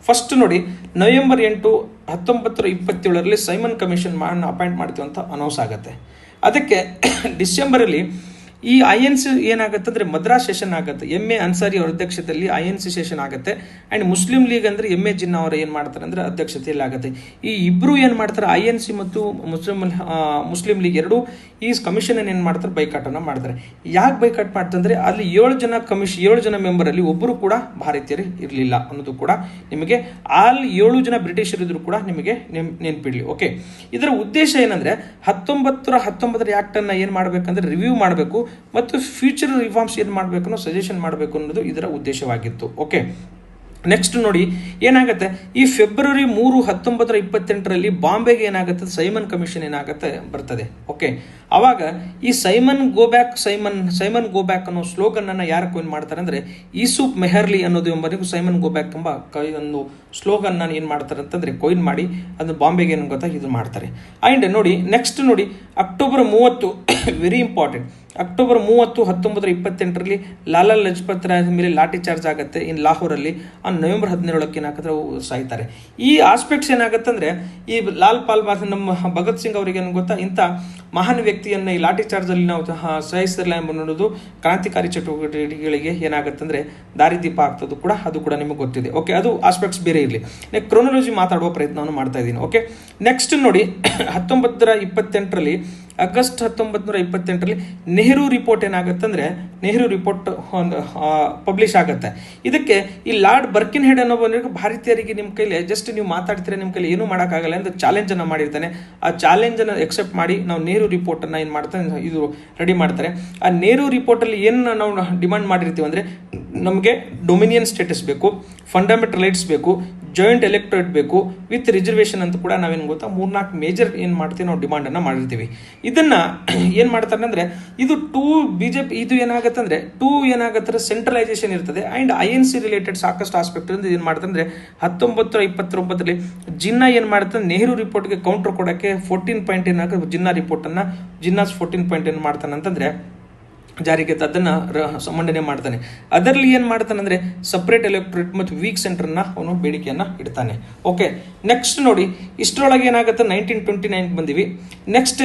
ಫಸ್ಟ್ ನೋಡಿ, ನವೆಂಬರ್ 8, 1927ರಲ್ಲಿ ಸೈಮನ್ ಕಮಿಷನ್ ಅಪಾಯಿಂಟ್ ಮಾಡ್ತೀವಿ ಅಂತ ಅನೌನ್ಸ್ ಆಗುತ್ತೆ. ಅದಕ್ಕೆ ಡಿಸೆಂಬರಲ್ಲಿ ಈ INC ಏನಾಗುತ್ತೆ ಅಂದರೆ ಮದ್ರಾಸ್ ಸೆಷನ್ ಆಗುತ್ತೆ, MA ಅನ್ಸಾರಿ ಅವರ ಅಧ್ಯಕ್ಷತೆಯಲ್ಲಿ INC ಸೆಷನ್ ಆಗುತ್ತೆ. ಆ್ಯಂಡ್ ಮುಸ್ಲಿಂ ಲೀಗ್ ಅಂದರೆ MA ಜಿನ್ನಾ ಅವರು ಏನು ಮಾಡ್ತಾರೆ ಅಂದರೆ ಅಧ್ಯಕ್ಷತೆಯಲ್ಲಿ ಆಗುತ್ತೆ. ಈ ಇಬ್ಬರು ಏನು ಮಾಡ್ತಾರೆ, INC ಮತ್ತು ಮುಸ್ಲಿಂ ಲೀಗ್ ಎರಡೂ ಈ ಕಮಿಷನ್ ಏನು ಮಾಡ್ತಾರೆ, ಬೈಕಾಟನ್ನು ಮಾಡ್ತಾರೆ. ಯಾಕೆ ಬೈಕಾಟ್ ಮಾಡ್ತಂದ್ರೆ ಅಲ್ಲಿ 7 ಜನ ಮೆಂಬರಲ್ಲಿ ಒಬ್ಬರು ಕೂಡ ಭಾರತೀಯರು ಇರಲಿಲ್ಲ ಅನ್ನೋದು ಕೂಡ ನಿಮಗೆ, ಅಲ್ಲಿ 7 ಜನ ಬ್ರಿಟಿಷರು ಇದ್ರು ಕೂಡ ನಿಮಗೆ ನೆನಪಿಡ್ಲಿ. ಓಕೆ, ಇದರ ಉದ್ದೇಶ ಏನಂದ್ರೆ 1919 ಆಕ್ಟ್ ಅನ್ನ ಏನು ಮಾಡಬೇಕಂದ್ರೆ ರಿವ್ಯೂ ಮಾಡಬೇಕು ಮತ್ತು ಫ್ಯೂಚರ್ ರಿಫಾರ್ಮ್ಸ್ ಏನು ಮಾಡಬೇಕು ಅನ್ನೋ ಸಜೆಷನ್ ಮಾಡಬೇಕು ಅನ್ನೋದು ಇದರ ಉದ್ದೇಶವಾಗಿತ್ತು. ಓಕೆ, ನೆಕ್ಸ್ಟ್ ನೋಡಿ ಏನಾಗುತ್ತೆ, ಈ ಫೆಬ್ರವರಿ 3, 1928ರಲ್ಲಿ ಬಾಂಬೆಗೆ ಏನಾಗುತ್ತೆ, ಸೈಮನ್ ಕಮಿಷನ್ ಏನಾಗುತ್ತೆ ಬರ್ತದೆ. ಓಕೆ, ಅವಾಗ ಈ ಸೈಮನ್ ಗೋ ಬ್ಯಾಕ್ ಅನ್ನೋ ಸ್ಲೋಗನ್ ಅನ್ನ ಯಾರು ಕೊಯ್ನ್ ಮಾಡ್ತಾರೆ ಅಂದ್ರೆ ಯೂಸುಫ್ ಮೆಹರ್ಲಿ ಅನ್ನೋದು ಎಂಬರಿಗೂ ಸೈಮನ್ ಗೋ ಬ್ಯಾಕ್ ಎಂಬ ಒಂದು ಸ್ಲೋಗನ್ ನಾನು ಏನು ಮಾಡ್ತಾರೆ ಅಂತಂದ್ರೆ ಕೊಯ್ನ್ ಮಾಡಿ ಅದನ್ನು ಬಾಂಬೆಗೆ ಏನು ಗೊತ್ತಾ ಇದು ಮಾಡ್ತಾರೆ. ಆ್ಯಂಡ್ ನೋಡಿ ನೆಕ್ಸ್ಟ್ ನೋಡಿ October 30 very important. October 30, 1928ರಲ್ಲಿ Lala Lajpat Roy ಮೇಲೆ ಲಾಠಿ ಚಾರ್ಜ್ ಆಗುತ್ತೆ ಇನ್ ಲಾಹೋರಲ್ಲಿ. ನವೆಂಬರ್ 17ಕ್ಕೆ ಏನಾಗುತ್ತೆ ಸಾಯ್ತಾರೆ. ಈ ಆಸ್ಪೆಕ್ಟ್ಸ್ ಏನಾಗುತ್ತೆ ಅಂದ್ರೆ ಈ ಲಾಲ್ ಪಾಲ್ ನಮ್ಮ ಭಗತ್ ಸಿಂಗ್ ಅವರಿಗೆ ಏನು ಗೊತ್ತಾ, ಇಂಥ ಮಹಾನ್ ವ್ಯಕ್ತಿಯನ್ನು ಈ ಲಾಠಿ ಚಾರ್ಜ್ ಅಲ್ಲಿ ನಾವು ಸಾಯಿಸಿರಲ್ಲ ಎಂಬುದು ಕ್ರಾಂತಿಕಾರಿ ಚಟುವಟಿಕೆಗಳಿಗೆ ಏನಾಗುತ್ತೆ ಅಂದ್ರೆ ದಾರಿದೀಪ ಆಗ್ತದೆ ಕೂಡ, ಅದು ಕೂಡ ನಿಮಗೆ ಗೊತ್ತಿದೆ. ಓಕೆ, ಅದು ಆಸ್ಪೆಕ್ಟ್ಸ್ ಬೇರೆ ಇರಲಿ. ಕ್ರೊನಾಲಜಿ ಮಾತಾಡುವ ಪ್ರಯತ್ನವನ್ನು ಮಾಡ್ತಾ ಇದ್ದೀನಿ. ಓಕೆ, ನೆಕ್ಸ್ಟ್ ನೋಡಿ 1928ರಲ್ಲಿ ಆಗಸ್ಟ್ 1928ರಲ್ಲಿ ನೆಹರು ರಿಪೋರ್ಟ್ ಏನಾಗುತ್ತೆ ಅಂದರೆ ನೆಹರು ರಿಪೋರ್ಟ್ ಪಬ್ಲಿಷ್ ಆಗುತ್ತೆ. ಇದಕ್ಕೆ ಈ ಲಾರ್ಡ್ ಬರ್ಕಿನ್ ಹೆಡ್ ಅನ್ನೋ ಭಾರತೀಯರಿಗೆ ನಿಮ್ಮ ಕೈಲಿ ಜಸ್ಟ್ ನೀವು ಮಾತಾಡ್ತೀರಾ, ನಿಮ್ಮ ಕೈಲಿ ಏನೂ ಮಾಡೋಕ್ಕಾಗಲ್ಲ ಅಂತ ಚಾಲೆಂಜನ್ನು ಮಾಡಿರ್ತಾನೆ. ಆ ಚಾಲೆಂಜನ್ನು ಎಕ್ಸೆಪ್ಟ್ ಮಾಡಿ ನಾವು ನೆಹರು ರಿಪೋರ್ಟನ್ನು ಏನು ಮಾಡ್ತಾನೆ ಇದು ರೆಡಿ ಮಾಡ್ತಾರೆ. ಆ ನೆಹರು ರಿಪೋರ್ಟಲ್ಲಿ ಏನು ನಾವು ಡಿಮಾಂಡ್ ಮಾಡಿರ್ತೀವಿ ಅಂದರೆ ನಮಗೆ ಡೊಮಿನಿಯನ್ ಸ್ಟೇಟಸ್ ಬೇಕು, ಫಂಡಮೆಂಟಲ್ ರೈಟ್ಸ್ ಬೇಕು, ಜಾಯಿಂಟ್ ಎಲೆಕ್ಟರೇಟ್ ಬೇಕು ವಿತ್ ರಿಸರ್ವೇಷನ್ ಅಂತ ಕೂಡ ನಾವೇನು ಗೊತ್ತಾ 3-4 ಮೇಜರ್ ಏನು ಮಾಡ್ತೀವಿ ನಾವು ಡಿಮಾಂಡನ್ನು ಮಾಡಿರ್ತೀವಿ. ಇದನ್ನ ಏನು ಮಾಡ್ತಾರೆ ಅಂದರೆ ಇದು BJP ಇದು ಏನಾಗುತ್ತೆ ಅಂದರೆ ಏನಾಗುತ್ತೆ ಸೆಂಟ್ರಲೈಸೇಷನ್ ಇರ್ತದೆ. ಆ್ಯಂಡ್ INC ರಿಲೇಟೆಡ್ ಸಾಕಷ್ಟು ಆಸ್ಪೆಕ್ಟ್ ಏನು ಮಾಡ್ತಾರೆ ಅಂದರೆ 1929ರಲ್ಲಿ ಜಿನ್ನಾ ಏನು ಮಾಡ್ತಾರೆ, ನೆಹರು ರಿಪೋರ್ಟ್ಗೆ ಕೌಂಟರ್ ಕೊಡೋಕ್ಕೆ 14 ಪಾಯಿಂಟ್ ಏನಾಗುತ್ತೆ ಜಿನ್ನಾಸ್ 14 ಪಾಯಿಂಟ್ ಏನು ಮಾಡ್ತಾನೆ ಅಂತಂದರೆ ಜಾರಿಗೆ ಅದನ್ನು ಮಂಡನೆ ಮಾಡ್ತಾನೆ. ಅದರಲ್ಲಿ ಏನು ಮಾಡ್ತಾನೆ ಅಂದರೆ ಸಪ್ರೇಟ್ ಎಲೆಕ್ಟರೇಟ್ ಮತ್ತು ವೀಕ್ ಸೆಂಟರ್ನ ಅವನು ಬೇಡಿಕೆಯನ್ನು ಇಡ್ತಾನೆ. ಓಕೆ, ನೆಕ್ಸ್ಟ್ ನೋಡಿ ಇಷ್ಟರೊಳಗೆ ಏನಾಗುತ್ತೆ 1929 ಬಂದಿವಿ. ನೆಕ್ಸ್ಟ್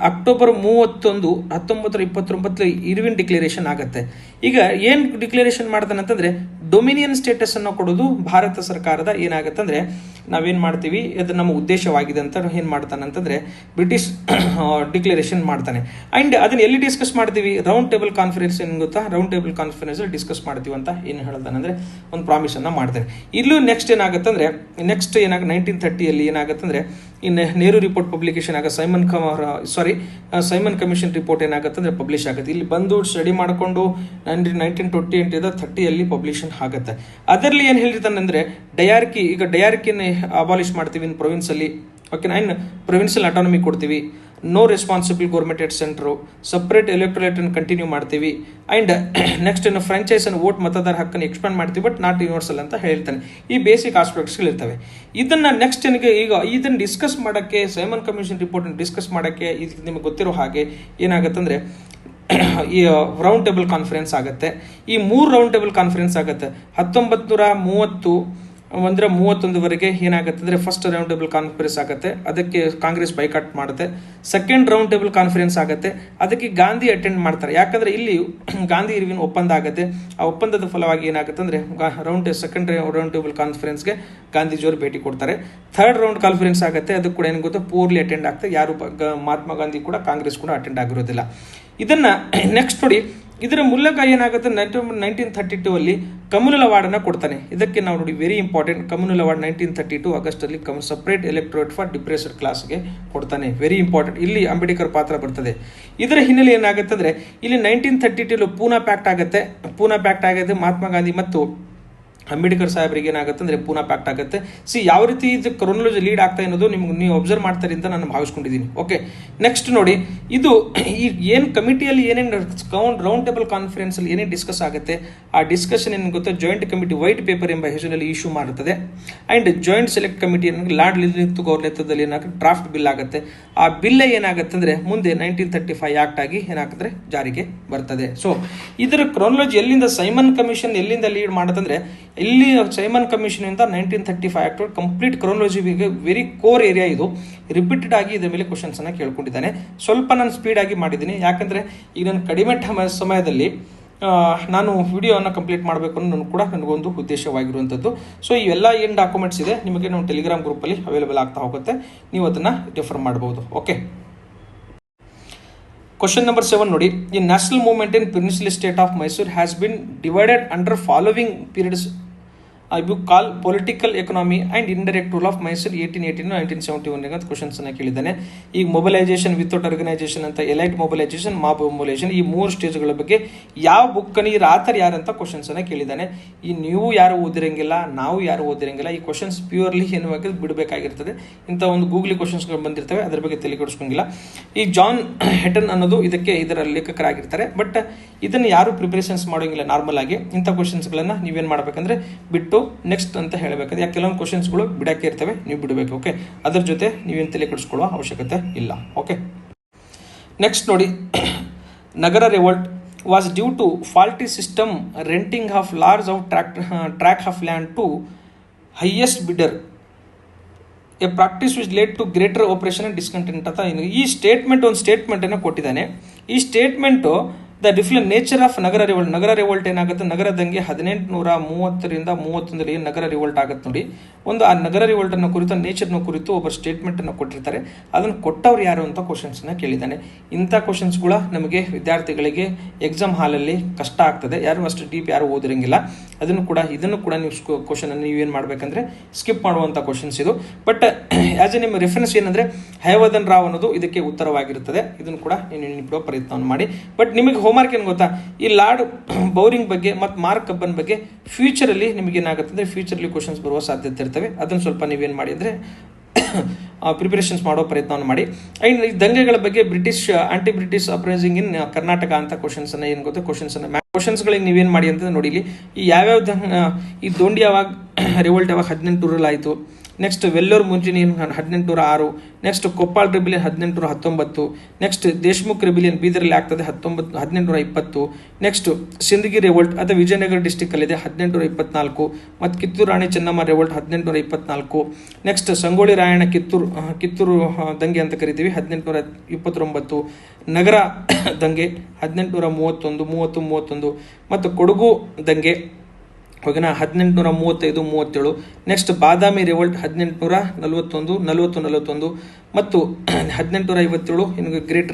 ಅಕ್ಟೋಬರ್ 31, 1929 ಇರ್ವಿನ್ ಡಿಕ್ಲರೇಷನ್ ಆಗುತ್ತೆ. ಈಗ ಏನು ಡಿಕ್ಲರೇಷನ್ ಮಾಡ್ತಾನೆ ಅಂತಂದರೆ ಡೊಮಿನಿಯನ್ ಸ್ಟೇಟಸ್ ಅನ್ನು ಕೊಡೋದು ಭಾರತ ಸರ್ಕಾರದ ಏನಾಗುತ್ತೆ ಅಂದರೆ ನಾವೇನು ಮಾಡ್ತೀವಿ ಅದು ನಮ್ಮ ಉದ್ದೇಶವಾಗಿದೆ ಅಂತ ಏನು ಮಾಡ್ತಾನೆ ಅಂತಂದರೆ ಬ್ರಿಟಿಷ್ ಡಿಕ್ಲರೇಷನ್ ಮಾಡ್ತಾನೆ. ಆ್ಯಂಡ್ ಅದನ್ನು ಎಲ್ಲಿ ಡಿಸ್ಕಸ್ ಮಾಡ್ತೀವಿ, ರೌಂಡ್ ಟೇಬಲ್ ಕಾನ್ಫರೆನ್ಸ್ ಏನು ಗೊತ್ತಾ, ರೌಂಡ್ ಟೇಬಲ್ ಕಾನ್ಫರೆನ್ಸಲ್ಲಿ ಡಿಸ್ಕಸ್ ಮಾಡ್ತೀವಿ ಅಂತ ಏನು ಹೇಳ್ತಾನೆ ಅಂದರೆ ಒಂದು ಪ್ರಾಮಿಸನ್ನು ಮಾಡ್ತಾನೆ. ಇಲ್ಲೂ ನೆಕ್ಸ್ಟ್ ಏನಾಗುತ್ತೆ ಅಂದರೆ 1930ಯಲ್ಲಿ ಏನಾಗುತ್ತೆ ಅಂದರೆ ಇನ್ನು ನೆಹರು ರಿಪೋರ್ಟ್ ಪಬ್ಲಿಕೇಶನ್ ಆಗ ಸೈಮನ್ ಕಮಿಷನ್ ರಿಪೋರ್ಟ್ ಏನಾಗುತ್ತೆ ಅಂದರೆ ಪಬ್ಲಿಷ್ ಆಗುತ್ತೆ. ಇಲ್ಲಿ ಬಂದು ಸ್ಟಡಿ ಮಾಡಿಕೊಂಡು 1928 ಪಬ್ಲಿಷನ್ ಆಗುತ್ತೆ. ಅದರಲ್ಲಿ ಏನು ಹೇಳಿರ್ತಾನೆ ಅಂದರೆ ಡಯಾರ್ಕಿನ ಅಬಾಲಿಷ್ ಮಾಡ್ತೀವಿ ಇನ್ ಪ್ರೊವಿನ್ಸಲ್ಲಿ. ಓಕೆನಾ, ಇನ್ನು ಪ್ರೊವಿನ್ಸಿಯಲ್ ಅಟಾನಮಿ ಕೊಡ್ತೀವಿ, ನೋ ರೆಸ್ಪಾನ್ಸಿಬಲ್ ಗೌರ್ಮೆಂಟ್ ಎಟ್ ಸೆಂಟ್ರು, ಸಪ್ರೇಟ್ ಎಲೆಕ್ಟರೇಟನ್ನು ಕಂಟಿನ್ಯೂ ಮಾಡ್ತೀವಿ. ಆ್ಯಂಡ್ ನೆಕ್ಸ್ಟ್ ಇನ್ನು ಫ್ರಾಂಚೈಸನ್ನು ವೋಟ್ ಮತದಾರ ಹಕ್ಕನ್ನು ಎಕ್ಸ್ಪಾಂಡ್ ಮಾಡ್ತೀವಿ ಬಟ್ ನಾಟ್ ಯೂನಿವರ್ಸಲ್ ಅಂತ ಹೇಳ್ತಾನೆ. ಈ ಬೇಸಿಕ್ ಆಸ್ಪೆಕ್ಟ್ಸ್ಗಳಿರ್ತವೆ. ಇದನ್ನು ನೆಕ್ಸ್ಟ್ ಇದನ್ನು ಡಿಸ್ಕಸ್ ಮಾಡೋಕ್ಕೆ ಸೈಮನ್ ಕಮಿಷನ್ ರಿಪೋರ್ಟನ್ನು ಡಿಸ್ಕಸ್ ಮಾಡೋಕ್ಕೆ ಇದು ನಿಮಗೆ ಗೊತ್ತಿರೋ ಹಾಗೆ ಏನಾಗುತ್ತೆ ಅಂದರೆ ಈ ರೌಂಡ್ ಟೇಬಲ್ ಕಾನ್ಫರೆನ್ಸ್ ಆಗುತ್ತೆ. ಈ 3 ರೌಂಡ್ ಟೇಬಲ್ ಕಾನ್ಫರೆನ್ಸ್ ಆಗುತ್ತೆ 1931ವರೆಗೆ ಏನಾಗುತ್ತೆ ಅಂದರೆ ಫಸ್ಟ್ ರೌಂಡ್ ಟೇಬಲ್ ಕಾನ್ಫರೆನ್ಸ್ ಆಗುತ್ತೆ, ಅದಕ್ಕೆ ಕಾಂಗ್ರೆಸ್ ಬೈಕಾಟ್ ಮಾಡುತ್ತೆ. ಸೆಕೆಂಡ್ ರೌಂಡ್ ಟೇಬಲ್ ಕಾನ್ಫರೆನ್ಸ್ ಆಗುತ್ತೆ, ಅದಕ್ಕೆ ಗಾಂಧಿ ಅಟೆಂಡ್ ಮಾಡ್ತಾರೆ. ಯಾಕಂದರೆ ಇಲ್ಲಿ ಗಾಂಧಿ ಇರ್ವಿನ್ ಒಪ್ಪಂದ ಆಗುತ್ತೆ. ಆ ಒಪ್ಪಂದದ ಫಲವಾಗಿ ಏನಾಗುತ್ತೆ ಅಂದರೆ ಸೆಕೆಂಡ್ ರೌಂಡ್ ಟೇಬಲ್ ಕಾನ್ಫರೆನ್ಸ್ಗೆ ಗಾಂಧೀಜಿಯವರು ಭೇಟಿ ಕೊಡ್ತಾರೆ. ಥರ್ಡ್ ರೌಂಡ್ ಕಾನ್ಫರೆನ್ಸ್ ಆಗುತ್ತೆ, ಅದಕ್ಕೆ ಕೂಡ ಏನು ಗೊತ್ತಾ ಪೂರ್ಲಿ ಅಟೆಂಡ್ ಆಗ್ತದೆ. ಯಾರು ಮಹಾತ್ಮ ಗಾಂಧಿ ಕೂಡ ಕಾಂಗ್ರೆಸ್ ಕೂಡ ಅಟೆಂಡ್ ಆಗಿರೋದಿಲ್ಲ. ಇದನ್ನು ನೆಕ್ಸ್ಟ್ ನೋಡಿ, ಇದರ ಮೂಲಕ ಏನಾಗುತ್ತೆ 1932 ಕಮ್ಯುನಲ್ ಅವಾರ್ಡನ್ನು ಕೊಡ್ತಾನೆ. ಇದಕ್ಕೆ ನಾವು ನೋಡಿ ವೆರಿ ಇಂಪಾರ್ಟೆಂಟ್, ಕಮ್ಯುನಲ್ ಅವಾರ್ಡ್ 1932 ಆಗಸ್ಟಲ್ಲಿ ಸಪ್ರೇಟ್ ಎಲೆಕ್ಟರೇಟ್ ಫಾರ್ ಡಿಪ್ರೆಸ್ಡ್ ಕ್ಲಾಸ್ಗೆ ಕೊಡ್ತಾನೆ. ವೆರಿ ಇಂಪಾರ್ಟೆಂಟ್, ಇಲ್ಲಿ ಅಂಬೇಡ್ಕರ್ ಪಾತ್ರ ಬರ್ತದೆ. ಇದರ ಹಿನ್ನೆಲೆ ಏನಾಗುತ್ತೆ ಅಂದರೆ ಇಲ್ಲಿ 1932 ಪೂನಾ ಪ್ಯಾಕ್ಟ್ ಆಗುತ್ತೆ. ಮಹಾತ್ಮ ಗಾಂಧಿ ಮತ್ತು ಅಂಬೇಡ್ಕರ್ ಸಾಹೇಬ್ರಿಗೆ ಏನಾಗುತ್ತೆ ಅಂದರೆ ಪೂನಾ ಪ್ಯಾಕ್ಟ್ ಆಗುತ್ತೆ. ಯಾವ ರೀತಿ ಇದು ಕ್ರೊನಾಲಜಿ ಲೀಡ್ ಆಗ್ತಾ ಅನ್ನೋದು ನೀವು ಅಬ್ಸರ್ವ್ ಮಾಡ್ತಾರೆ ಅಂತ ನಾನು ಭಾವಿಸ್ಕೊಂಡಿದ್ದೀನಿ. ಓಕೆ, ನೆಕ್ಸ್ಟ್ ನೋಡಿ, ಇದು ಈ ಏನು ಕಮಿಟಿಯಲ್ಲಿ ಏನೇನು ರೌಂಡ್ ಟೇಬಲ್ ಕಾನ್ಫರೆನ್ಸಲ್ಲಿ ಏನೇನು ಡಿಸ್ಕಸ್ ಆಗುತ್ತೆ, ಆ ಡಿಸ್ಕಷನ್ ಏನು ಗೊತ್ತಾ ಜಾಯಿಂಟ್ ಕಮಿಟಿ ವೈಟ್ ಪೇಪರ್ ಎಂಬ ಹೆಸರಲ್ಲಿ ಇಶ್ಯೂ ಮಾಡುತ್ತದೆ. And joint select committee Lord Linlithgow ನೇತೃತ್ವದಲ್ಲಿ ಏನಾಗುತ್ತೆ ಡ್ರಾಫ್ಟ್ ಬಿಲ್ ಆಗುತ್ತೆ. ಆ ಬಿಲ್ ಏನಾಗುತ್ತೆ ಅಂದರೆ ಮುಂದೆ 1935 ಆಕ್ಟ್ ಆಗಿ ಏನಾಗುತ್ತೆ ಜಾರಿಗೆ ಬರ್ತದೆ. ಸೊ ಇದರ ಕ್ರೊನಾಲಜಿ ಎಲ್ಲಿಂದ ಸೈಮನ್ ಕಮಿಷನ್ ಎಲ್ಲಿಂದ ಲೀಡ್ ಮಾಡುತ್ತಂದ್ರೆ ಇಲ್ಲಿ ಸೈಮನ್ ಕಮಿಷನಿಂದ 1935 ಆಕ್ಟ್ ಕಂಪ್ಲೀಟ್ ಕ್ರೋನಾಲಜಿಗೆ ವೆರಿ ಕೋರ್ ಏರಿಯಾ ಇದು. ರಿಪೀಟೆಡ್ ಆಗಿ ಇದರ ಮೇಲೆ ಕ್ವಶನ್ಸನ್ನು ಕೇಳ್ಕೊಂಡಿದ್ದಾನೆ. ಸ್ವಲ್ಪ ನಾನು ಸ್ಪೀಡಾಗಿ ಮಾಡಿದ್ದೀನಿ, ಯಾಕಂದರೆ ಈಗ ನಾನು ಕಡಿಮೆ ಸಮಯದಲ್ಲಿ ನಾನು ವಿಡಿಯೋವನ್ನು ಕಂಪ್ಲೀಟ್ ಮಾಡಬೇಕು ಅನ್ನೋದು ಕೂಡ ನನಗೊಂದು ಉದ್ದೇಶವಾಗಿರುವಂಥದ್ದು. ಸೊ ಇವೆಲ್ಲ ಏನು ಡಾಕ್ಯುಮೆಂಟ್ಸ್ ಇದೆ ನಿಮಗೆ ನಮ್ಮ ಟೆಲಿಗ್ರಾಮ್ ಗ್ರೂಪಲ್ಲಿ ಅವೈಲೇಬಲ್ ಆಗ್ತಾ ಹೋಗುತ್ತೆ, ನೀವು ಅದನ್ನು ರೆಫರ್ ಮಾಡ್ಬೋದು. ಓಕೆ, ಕ್ವಶನ್ ನಂಬರ್ 7 ನೋಡಿ. ಈ national movement in peninsular state of Mysuru has been divided under following periods book call political economy and indirect rule of Mysuru 1818-1971 ಅಂತ ಕ್ವಶನ್ಸನ್ನು ಕೇಳಿದ್ದಾನೆ. ಈಗ ಮೊಬಿಲೈಸೇಷನ್, ವಿತೌಟ್ ಆರ್ಗನೈಸೇಷನ್ ಅಂತ, ಎಲೈಟ್ ಮೊಬಿಲೈಸೇಷನ್, ಮಾಬ್ ಮೊಬಿಲೈಸೇಷನ್, ಈ 3 ಸ್ಟೇಜ್ಗಳ ಬಗ್ಗೆ ಯಾವ ಬುಕ್ಕನ್ನು ಈ ಆಥರ್ ಯಾರಂತ ಕ್ವಶನ್ಸನ್ನು ಕೇಳಿದ್ದಾನೆ. ಈ ನೀವು ಯಾರು ಓದಿರಂಗಿಲ್ಲ, ನಾವು ಯಾರು ಓದಿರಂಗಿಲ್ಲ. ಈ ಕ್ವಶನ್ಸ್ ಪ್ಯೂರ್ಲಿ ಏನು ಬಿಡಬೇಕಾಗಿರ್ತದೆ. ಇಂಥ ಒಂದು ಗೂಗ್ಲಿ ಕ್ವಶನ್ಸ್ಗಳು ಬಂದಿರ್ತವೆ, ಅದರ ಬಗ್ಗೆ ತಲೆ ಕೆಡಿಸ್ಕೊಂಗಿಲ್ಲ. ಈ ಜಾನ್ ಹೆಟನ್ ಅನ್ನೋದು ಇದರ ಲೇಖಕರಾಗಿರ್ತಾರೆ. ಬಟ್ ಇದನ್ನು ಯಾರು ಪ್ರಿಪರೇಷನ್ಸ್ ಮಾಡೋಂಗಿಲ್ಲ ನಾರ್ಮಲ್ ಆಗಿ. ಇಂಥ ಕ್ವಶನ್ಸ್ಗಳನ್ನು ನೀವೇನು ಮಾಡಬೇಕಂದ್ರೆ ಬಿಟ್ಟು ನೆಕ್ಸ್ಟ್ ಅಂತ ಹೇಳಬೇಕಂದ್ರೆ, ಯಾಕೆ ಕೆಲವೊಂದು ಕ್ವಶನ್ಸ್ಗಳು ಬಿಡಕ್ಕೆ ಇರ್ತವೆ, ನೀವು ಬಿಡಬೇಕು. ಓಕೆ, ಅದ್ರ ಜೊತೆ ನೀವೇನು ತಲೆ ಕೆಡಿಸ್ಕೊಳ್ಳುವ ಅವಶ್ಯಕತೆ ಇಲ್ಲ. ಓಕೆ, ನೆಕ್ಸ್ಟ್ ನೋಡಿ. Nagar revolt was due to faulty system renting of large of tract of land to highest bidder, a practice which led to greater oppression and discontent ಅಂತ. ಈ ಸ್ಟೇಟ್ಮೆಂಟ್ ಒಂದು ಸ್ಟೇಟ್ಮೆಂಟನ್ನು ಕೊಟ್ಟಿದ್ದಾನೆ. ಈ statement the different nature of Nagar revolt. Nagar revolt ಏನಾಗುತ್ತೆ, ನಗರ ದಂಗೆ 1830ರಿಂದ 31 ಏನು ನಗರ ರಿವೋಲ್ಟ್ ಆಗುತ್ತೆ ನೋಡಿ. ಒಂದು ಆ ನಗರ ರಿವೋಲ್ಟನ್ನು ಕುರಿತು, ನೇಚರ್ನ ಕುರಿತು ಒಬ್ಬರು ಸ್ಟೇಟ್ಮೆಂಟನ್ನು ಕೊಟ್ಟಿರ್ತಾರೆ. ಅದನ್ನು ಕೊಟ್ಟವ್ರು ಯಾರು ಅಂತ ಕ್ವಶನ್ಸನ್ನು ಕೇಳಿದ್ದಾನೆ. ಇಂಥ ಕ್ವಶನ್ಸ್ಗಳ ನಮಗೆ ವಿದ್ಯಾರ್ಥಿಗಳಿಗೆ ಎಕ್ಸಾಮ್ ಹಾಲಲ್ಲಿ ಕಷ್ಟ ಆಗ್ತದೆ, ಯಾರು ಅಷ್ಟು ಡೀಪ್ ಯಾರು ಓದಿರಂಗಿಲ್ಲ. ಇದನ್ನು ಕೂಡ ನೀವು ಕ್ವಶನನ್ನು ನೀವೇನು ಮಾಡಬೇಕಂದ್ರೆ ಸ್ಕಿಪ್ ಮಾಡುವಂಥ ಕ್ವಶನ್ಸ್ ಇದು. ಬಟ್ ಆ್ಯಸ್ ಎ ನಿಮ್ಮ ರೆಫರೆನ್ಸ್ ಏನಂದರೆ ಹಯವರ್ಧನ್ ರಾವ್ ಅನ್ನೋದು ಇದಕ್ಕೆ ಉತ್ತರವಾಗಿರುತ್ತದೆ. ಇದನ್ನು ಕೂಡ ನೀವು ನೆನಪಿಡುವ ಪ್ರಯತ್ನವನ್ನು ಮಾಡಿ. ಬಟ್ ನಿಮಗೆ ಹೋಮ್ವರ್ಕ್ ಏನು ಗೊತ್ತಾ, ಈ ಲಾರ್ಡ್ ಬೌರಿಂಗ್ ಬಗ್ಗೆ ಮತ್ತು ಮಾರ್ಕ್ ಕಬ್ಬನ್ ಬಗ್ಗೆ ಫ್ಯೂಚರಲ್ಲಿ ನಿಮಗೆ ಏನಾಗುತ್ತೆ ಅಂದರೆ ಫ್ಯೂಚರ್ಲಿ ಕ್ವಶನ್ಸ್ ಬರುವ ಸಾಧ್ಯತೆ ಇರ್ತವೆ. ಅದನ್ನು ಸ್ವಲ್ಪ ನೀವೇನು ಮಾಡಿ ಅಂದರೆ ಪ್ರಿಪರೇಷನ್ಸ್ ಮಾಡೋ ಪ್ರಯತ್ನವನ್ನು ಮಾಡಿ. ಆ್ಯಂಡ್ ಈ ದಂಗೆಗಳ ಬಗ್ಗೆ ಆಂಟಿ ಬ್ರಿಟಿಷ್ ಅಪ್ರೈಸಿಂಗ್ ಇನ್ ಕರ್ನಾಟಕ ಅಂತ ಕ್ವಶನ್ಸನ್ನು ಏನು ಗೊತ್ತಾ, ಕ್ವಶನ್ಸ್ಗಳಿಗೆ ನೀವೇನು ಮಾಡಿ ಅಂತ ನೋಡಿ. ಈ ಯಾವ್ಯಾವ ಈ ದೋಂಡಿ ಯಾವಾಗ ರಿವೋಲ್ಟ್ ಯಾವಾಗ 1800 ಆಯಿತು, ನೆಕ್ಸ್ಟ್ ವೆಲ್ಲೂರ್ ಮುಂಚೂಣಿ 1806, next Koppal rebellion 1819, next Deshmukh rebellion ಬೀದರಲ್ಲಿ ಆಗ್ತದೆ 1820, ನೆಕ್ಸ್ಟ್ ಸಿಂದಗಿ ರೆವೋಲ್ಟ್ ಅದು ವಿಜಯನಗರ ಡಿಸ್ಟಿಕ್ಕಲ್ಲಿದೆ 1824, ಮತ್ತು ಕಿತ್ತೂರು ರಾಣಿ ಚೆನ್ನಮ್ಮ ರೆವೋಲ್ಟ್ 1824, ನೆಕ್ಸ್ಟ್ ಸಂಗೊಳ್ಳಿ ರಾಯಣ್ಣ ಕಿತ್ತೂರು ದಂಗೆ ಅಂತ ಕರಿತೀವಿ 1829, ನಗರ ದಂಗೆ 1831, ಮತ್ತು ಕೊಡಗು ದಂಗೆ ಹೋಗಿನ 1835-37, ನೆಕ್ಸ್ಟ್ ಬಾದಾಮಿ ರಿವೋಲ್ಟ್ 1841, ಮತ್ತು 1857 ಇನ್ನು ಗ್ರೇಟ್